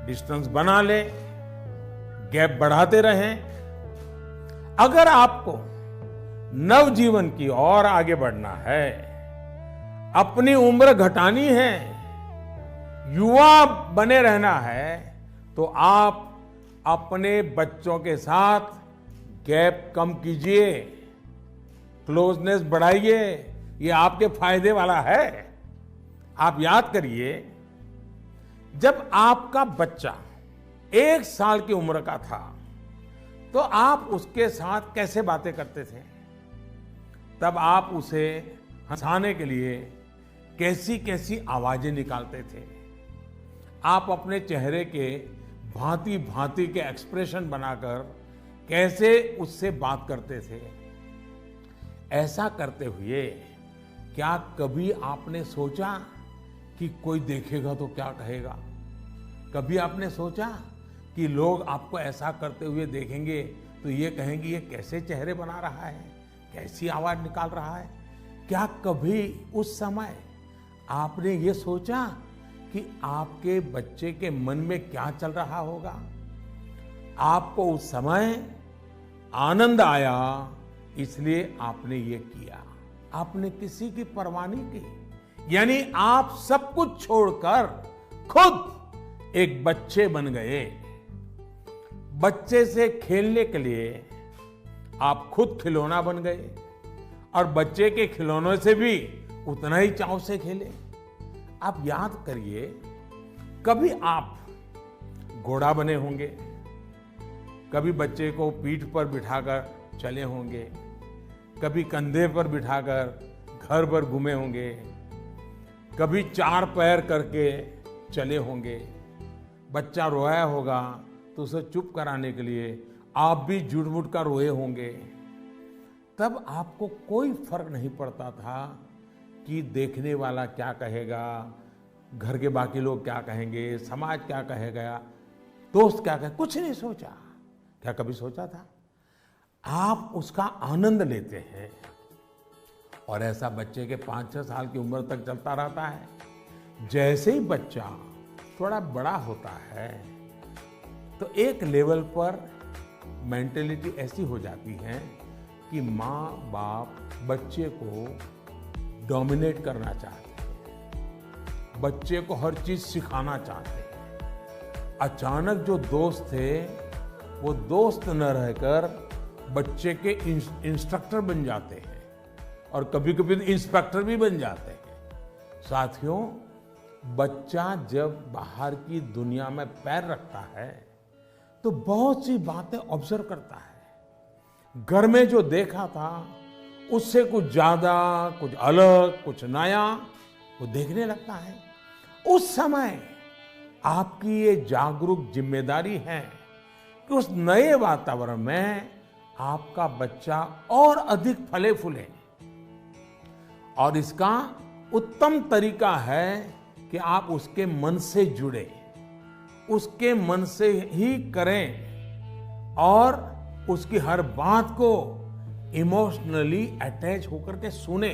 डिस्टेंस बना ले, गैप बढ़ाते रहें। अगर आपको नवजीवन की ओर आगे बढ़ना है, अपनी उम्र घटानी है, युवा बने रहना है, तो आप अपने बच्चों के साथ गैप कम कीजिए, क्लोजनेस बढ़ाइए। ये आपके फायदे वाला है। आप याद करिए, जब आपका बच्चा 1 साल की उम्र का था तो आप उसके साथ कैसे बातें करते थे? तब आप उसे हंसाने के लिए कैसी कैसी आवाजें निकालते थे। आप अपने चेहरे के भांति भांति के एक्सप्रेशन बनाकर कैसे उससे बात करते थे। ऐसा करते हुए क्या कभी आपने सोचा कि कोई देखेगा तो क्या कहेगा? कभी आपने सोचा कि लोग आपको ऐसा करते हुए देखेंगे तो ये कहेंगे ये कैसे चेहरे बना रहा है, कैसी आवाज निकाल रहा है? क्या कभी उस समय आपने ये सोचा कि आपके बच्चे के मन में क्या चल रहा होगा? आपको उस समय आनंद आया, इसलिए आपने ये किया। आपने किसी की परवाह नहीं की। यानी आप सब कुछ छोड़कर खुद एक बच्चे बन गए। बच्चे से खेलने के लिए आप खुद खिलौना बन गए और बच्चे के खिलौनों से भी उतना ही चाव से खेले। आप याद करिए, कभी आप घोड़ा बने होंगे, कभी बच्चे को पीठ पर बिठाकर चले होंगे, कभी कंधे पर बिठाकर घर भर घूमे होंगे, कभी 4 पैर करके चले होंगे, बच्चा रोया होगा तो उसे चुप कराने के लिए आप भी झूठ मूठ का रोए होंगे। तब आपको कोई फर्क नहीं पड़ता था कि देखने वाला क्या कहेगा, घर के बाकी लोग क्या कहेंगे, समाज क्या कहेगा, दोस्त क्या कहेगा, कुछ नहीं सोचा। क्या कभी सोचा था? आप उसका आनंद लेते हैं और ऐसा बच्चे के 5-6 साल की उम्र तक चलता रहता है। जैसे ही बच्चा थोड़ा बड़ा होता है तो एक लेवल पर मेंटेलिटी ऐसी हो जाती है कि माँ बाप बच्चे को डोमिनेट करना चाहते हैं, बच्चे को हर चीज सिखाना चाहते हैं। अचानक जो दोस्त थे वो दोस्त न रहकर बच्चे के इंस्ट्रक्टर बन जाते हैं और कभी कभी इंस्पेक्टर भी बन जाते हैं। साथियों, बच्चा जब बाहर की दुनिया में पैर रखता है तो बहुत सी बातें ऑब्जर्व करता है। घर में जो देखा था उससे कुछ ज्यादा, कुछ अलग, कुछ नया वो देखने लगता है। उस समय आपकी ये जागरूक जिम्मेदारी है कि उस नए वातावरण में आपका बच्चा और अधिक फले फूले। और इसका उत्तम तरीका है कि आप उसके मन से जुड़े, उसके मन से ही करें और उसकी हर बात को इमोशनली अटैच होकर के सुने।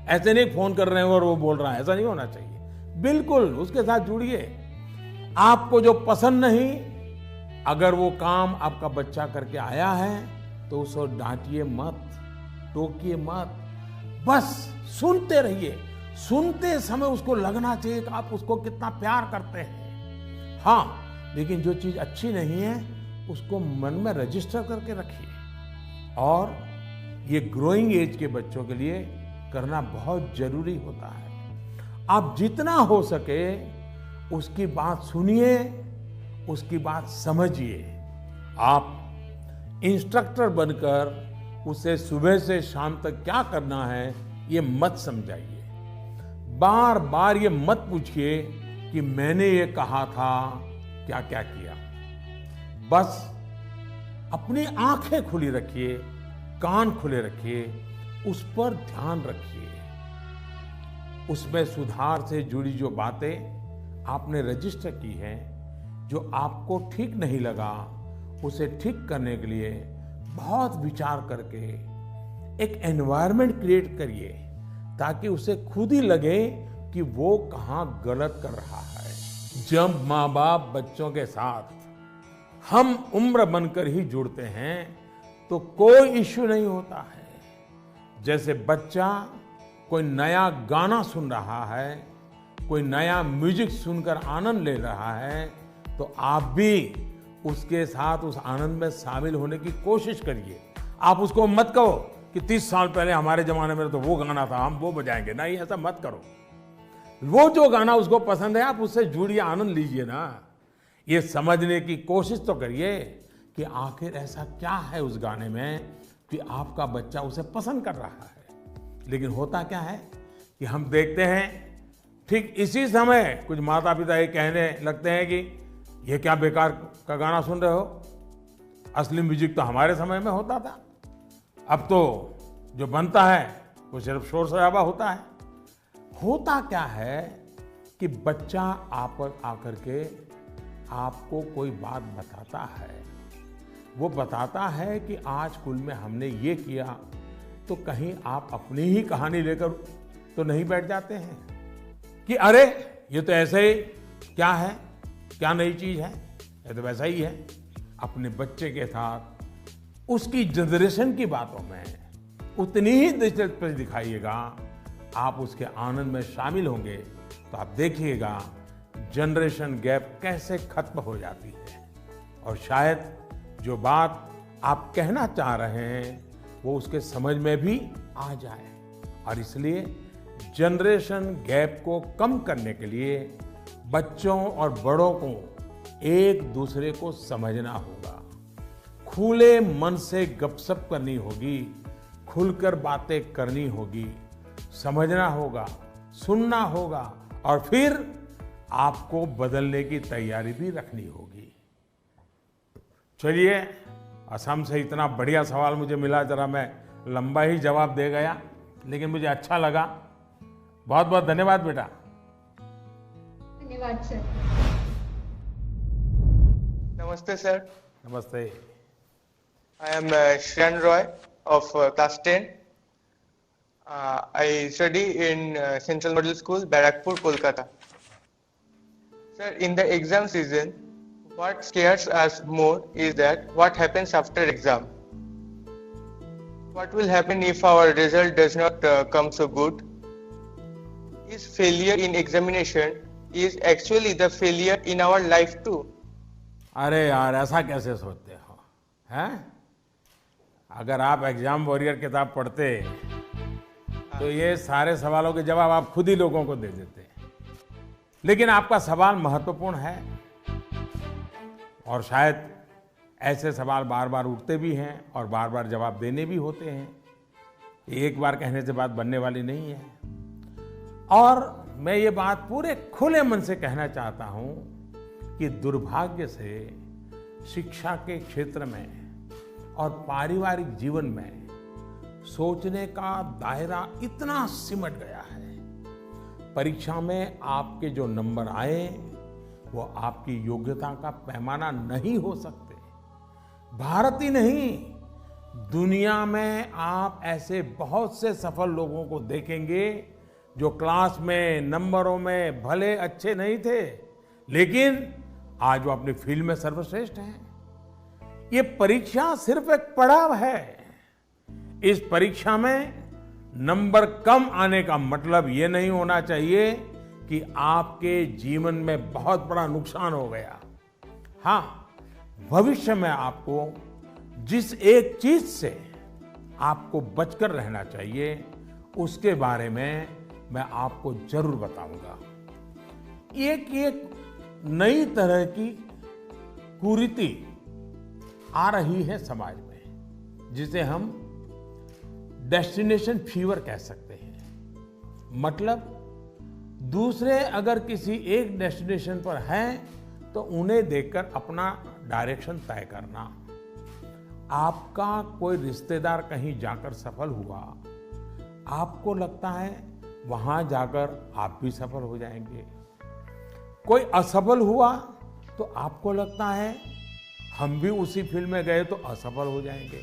ऐसे नहीं फोन कर रहे हो और वो बोल रहा है, ऐसा नहीं होना चाहिए। बिल्कुल उसके साथ जुड़िए। आपको जो पसंद नहीं, अगर वो काम आपका बच्चा करके आया है तो उसको डांटिए मत, टोकिए मत, बस सुनते रहिए। सुनते समय उसको लगना चाहिए कि आप उसको कितना प्यार करते हैं। हाँ, लेकिन जो चीज अच्छी नहीं है उसको मन में रजिस्टर करके रखिए। और ये ग्रोइंग एज के बच्चों के लिए करना बहुत जरूरी होता है। आप जितना हो सके उसकी बात सुनिए, उसकी बात समझिए। आप इंस्ट्रक्टर बनकर उसे सुबह से शाम तक क्या करना है ये मत समझाइए। बार बार ये मत पूछिए कि मैंने ये कहा था, क्या क्या किया। बस अपनी आंखें खुली रखिए, कान खुले रखिए, उस पर ध्यान रखिए। उसमें सुधार से जुड़ी जो बातें आपने रजिस्टर की हैं, जो आपको ठीक नहीं लगा, उसे ठीक करने के लिए बहुत विचार करके एक एनवायरनमेंट क्रिएट करिए ताकि उसे खुद ही लगे कि वो कहाँ गलत कर रहा है। जब माँ बाप बच्चों के साथ हम उम्र बनकर ही जुड़ते हैं तो कोई इश्यू नहीं होता है। जैसे बच्चा कोई नया गाना सुन रहा है, कोई नया म्यूजिक सुनकर आनंद ले रहा है, तो आप भी उसके साथ उस आनंद में शामिल होने की कोशिश करिए। आप उसको मत कहो कि 30 साल पहले हमारे जमाने में तो वो गाना था, हम वो बजाएंगे। नहीं, ऐसा मत करो। वो जो गाना उसको पसंद है आप उससे जुड़िए, आनंद लीजिए ना। ये समझने की कोशिश तो करिए कि आखिर ऐसा क्या है उस गाने में कि आपका बच्चा उसे पसंद कर रहा है। लेकिन होता क्या है कि हम देखते हैं ठीक इसी समय कुछ माता पिता ये कहने लगते हैं कि ये क्या बेकार का गाना सुन रहे हो, असली म्यूजिक तो हमारे समय में होता था। अब तो जो बनता है वो सिर्फ शोर शराबा होता है। होता क्या है कि बच्चा आप आकर के आपको कोई बात बताता है। वो बताता है कि आज स्कूल में हमने ये किया, तो कहीं आप अपनी ही कहानी लेकर तो नहीं बैठ जाते हैं कि अरे ये तो ऐसे ही, क्या है, क्या नई चीज है, ये तो वैसा ही है। अपने बच्चे के साथ उसकी जनरेशन की बातों में उतनी ही दिलचस्पी दिखाइएगा। आप उसके आनंद में शामिल होंगे तो आप देखिएगा जनरेशन गैप कैसे खत्म हो जाती है और शायद जो बात आप कहना चाह रहे हैं वो उसके समझ में भी आ जाए। और इसलिए जनरेशन गैप को कम करने के लिए बच्चों और बड़ों को एक दूसरे को समझना होगा, खुले मन से गपशप करनी होगी, खुलकर बातें करनी होगी, समझना होगा, सुनना होगा और फिर आपको बदलने की तैयारी भी रखनी होगी। चलिए, असम से इतना बढ़िया सवाल मुझे मिला, जरा मैं लंबा ही जवाब दे गया, लेकिन मुझे अच्छा लगा। बहुत बहुत धन्यवाद बेटा। धन्यवाद सर। Namaste sir. नमस्ते। I am Shreyan Roy of class 10. I study in Central Model School, Barakpur, Kolkata. Sir, in the exam season, what scares us more is that what happens after exam. What will happen if our result does not come so good? Is failure in examination is actually the failure in our life too? अरे यार, ऐसा कैसे सोचते हो, हैं? अगर आप exam warrior किताब पढ़ते तो ये सारे सवालों के जवाब आप खुद ही लोगों को दे देते। लेकिन आपका सवाल महत्वपूर्ण है और शायद ऐसे सवाल बार बार उठते भी हैं और बार बार जवाब देने भी होते हैं। एक बार कहने से बात बनने वाली नहीं है। और मैं ये बात पूरे खुले मन से कहना चाहता हूं कि दुर्भाग्य से शिक्षा के क्षेत्र में और पारिवारिक जीवन में सोचने का दायरा इतना सिमट गया है। परीक्षा में आपके जो नंबर आए वो आपकी योग्यता का पैमाना नहीं हो सकते। भारत ही नहीं, दुनिया में आप ऐसे बहुत से सफल लोगों को देखेंगे जो क्लास में नंबरों में भले अच्छे नहीं थे, लेकिन आज वो अपनी फील्ड में सर्वश्रेष्ठ हैं। ये परीक्षा सिर्फ एक पड़ाव है। इस परीक्षा में नंबर कम आने का मतलब ये नहीं होना चाहिए कि आपके जीवन में बहुत बड़ा नुकसान हो गया। हाँ, भविष्य में आपको जिस एक चीज से आपको बचकर रहना चाहिए उसके बारे में मैं आपको जरूर बताऊंगा। एक नई तरह की कुरीति आ रही है समाज में, जिसे हम डेस्टिनेशन फीवर कह सकते हैं। मतलब दूसरे अगर किसी एक डेस्टिनेशन पर हैं तो उन्हें देखकर अपना डायरेक्शन तय करना। आपका कोई रिश्तेदार कहीं जाकर सफल हुआ, आपको लगता है वहां जाकर आप भी सफल हो जाएंगे। कोई असफल हुआ तो आपको लगता है हम भी उसी फील्ड में गए तो असफल हो जाएंगे।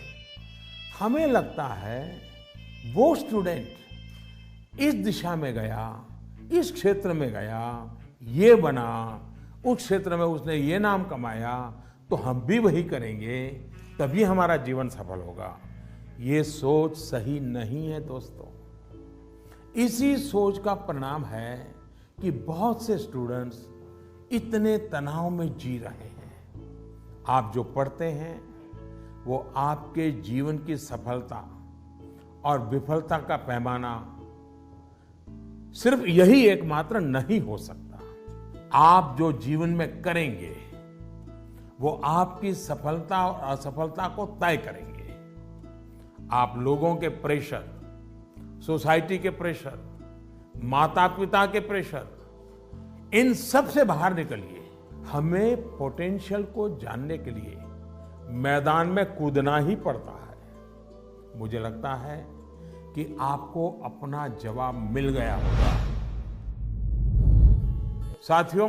हमें लगता है वो स्टूडेंट इस दिशा में गया, इस क्षेत्र में गया, ये बना, उस क्षेत्र में उसने ये नाम कमाया, तो हम भी वही करेंगे, तभी हमारा जीवन सफल होगा। ये सोच सही नहीं है दोस्तों। इसी सोच का परिणाम है कि बहुत से स्टूडेंट्स इतने तनाव में जी रहे हैं। आप जो पढ़ते हैं वो आपके जीवन की सफलता और विफलता का पैमाना सिर्फ यही एकमात्र नहीं हो सकता। आप जो जीवन में करेंगे वो आपकी सफलता और असफलता को तय करेंगे। आप लोगों के प्रेशर, सोसाइटी के प्रेशर, माता पिता के प्रेशर, इन सब से बाहर निकलिए। हमें पोटेंशियल को जानने के लिए मैदान में कूदना ही पड़ता है। मुझे लगता है कि आपको अपना जवाब मिल गया होगा। साथियों,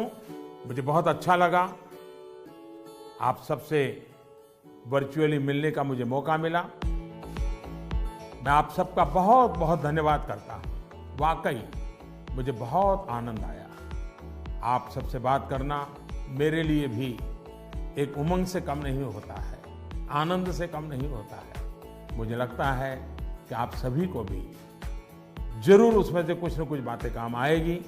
मुझे बहुत अच्छा लगा आप सबसे वर्चुअली मिलने का मुझे मौका मिला। मैं आप सबका बहुत बहुत धन्यवाद करता हूं। वाकई मुझे बहुत आनंद आया। आप सबसे बात करना मेरे लिए भी एक उमंग से कम नहीं होता है, आनंद से कम नहीं होता है। मुझे लगता है कि आप सभी को भी जरूर उसमें से कुछ न कुछ बातें काम आएगी।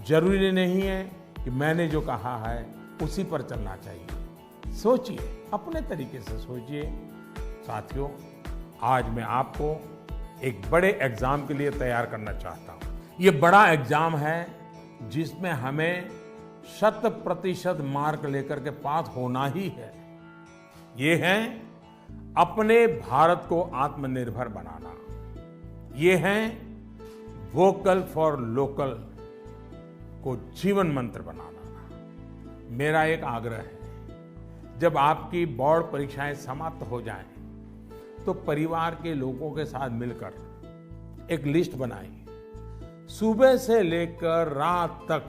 जरूरी नहीं है कि मैंने जो कहा है उसी पर चलना चाहिए। सोचिए, अपने तरीके से सोचिए। साथियों, आज मैं आपको एक बड़े एग्जाम के लिए तैयार करना चाहता हूं। ये बड़ा एग्जाम है जिसमें हमें 100% मार्क लेकर के पास होना ही है। ये है अपने भारत को आत्मनिर्भर बनाना। ये है वोकल फॉर लोकल को जीवन मंत्र बनाना। मेरा एक आग्रह है, जब आपकी बोर्ड परीक्षाएं समाप्त हो जाएं, तो परिवार के लोगों के साथ मिलकर एक लिस्ट बनाइए। सुबह से लेकर रात तक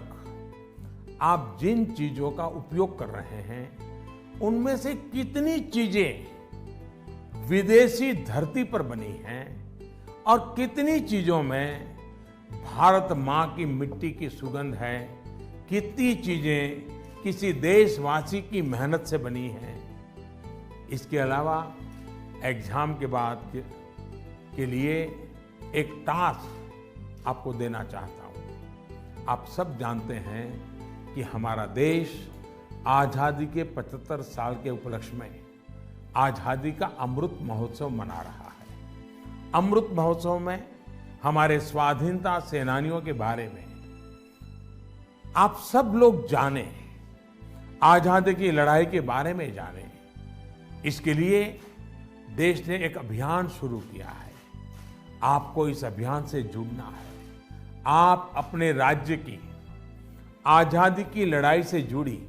आप जिन चीजों का उपयोग कर रहे हैं, उनमें से कितनी चीजें विदेशी धरती पर बनी हैं और कितनी चीजों में भारत मां की मिट्टी की सुगंध है, कितनी चीजें किसी देशवासी की मेहनत से बनी हैं। इसके अलावा एग्जाम के बाद के लिए एक टास्क आपको देना चाहता हूं। आप सब जानते हैं कि हमारा देश आजादी के 75 साल के उपलक्ष्य में आजादी का अमृत महोत्सव मना रहा है। अमृत महोत्सव में हमारे स्वाधीनता सेनानियों के बारे में आप सब लोग जानें, आजादी की लड़ाई के बारे में जानें। इसके लिए देश ने एक अभियान शुरू किया है। आपको इस अभियान से जुड़ना है। आप अपने राज्य की आजादी की लड़ाई से जुड़ी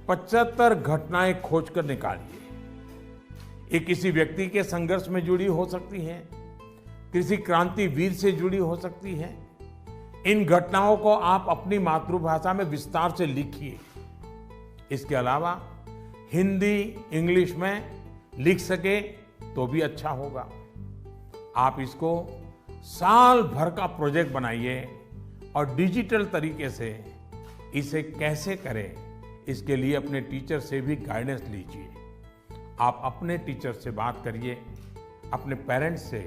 75 घटनाएं खोजकर निकालिए। ये किसी व्यक्ति के संघर्ष में जुड़ी हो सकती हैं, किसी क्रांतिवीर से जुड़ी हो सकती है। इन घटनाओं को आप अपनी मातृभाषा में विस्तार से लिखिए। इसके अलावा हिंदी, इंग्लिश में लिख सके तो भी अच्छा होगा। आप इसको साल भर का प्रोजेक्ट बनाइए और डिजिटल तरीके से इसे कैसे करें, इसके लिए अपने टीचर से भी गाइडेंस लीजिए। आप अपने टीचर से बात करिए, अपने पेरेंट्स से,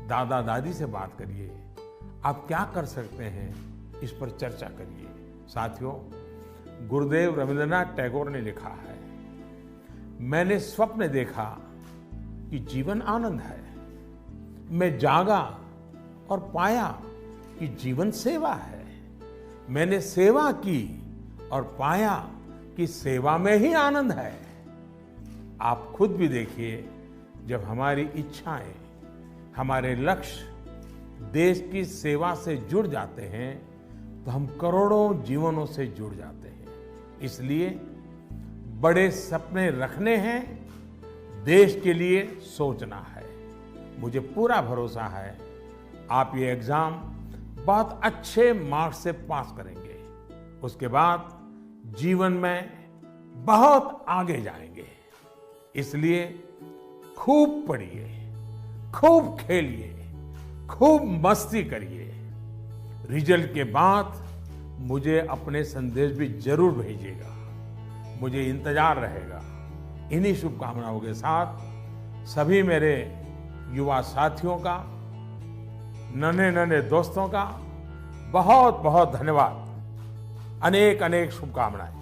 दादा दादी से बात करिए। आप क्या कर सकते हैं, इस पर चर्चा करिए। साथियों, गुरुदेव रविंद्रनाथ टैगोर ने लिखा है, मैंने स्वप्न देखा कि जीवन आनंद है। मैं जागा और पाया कि जीवन सेवा है। मैंने सेवा की और पाया कि सेवा में ही आनंद है। आप खुद भी देखिए, जब हमारी इच्छाएं, हमारे लक्ष्य देश की सेवा से जुड़ जाते हैं, तो हम करोड़ों जीवनों से जुड़ जाते हैं। इसलिए बड़े सपने रखने हैं, देश के लिए सोचना है। मुझे पूरा भरोसा है आप ये एग्जाम बहुत अच्छे मार्क्स से पास करेंगे। उसके बाद जीवन में बहुत आगे जाएंगे। इसलिए खूब पढ़िए, खूब खेलिए, खूब मस्ती करिए। रिजल्ट के बाद मुझे अपने संदेश भी जरूर भेजिएगा, मुझे इंतजार रहेगा। इन्हीं शुभकामनाओं के साथ सभी मेरे युवा साथियों का, नन्हे नन्हे दोस्तों का बहुत बहुत धन्यवाद। अनेक अनेक शुभकामनाएं।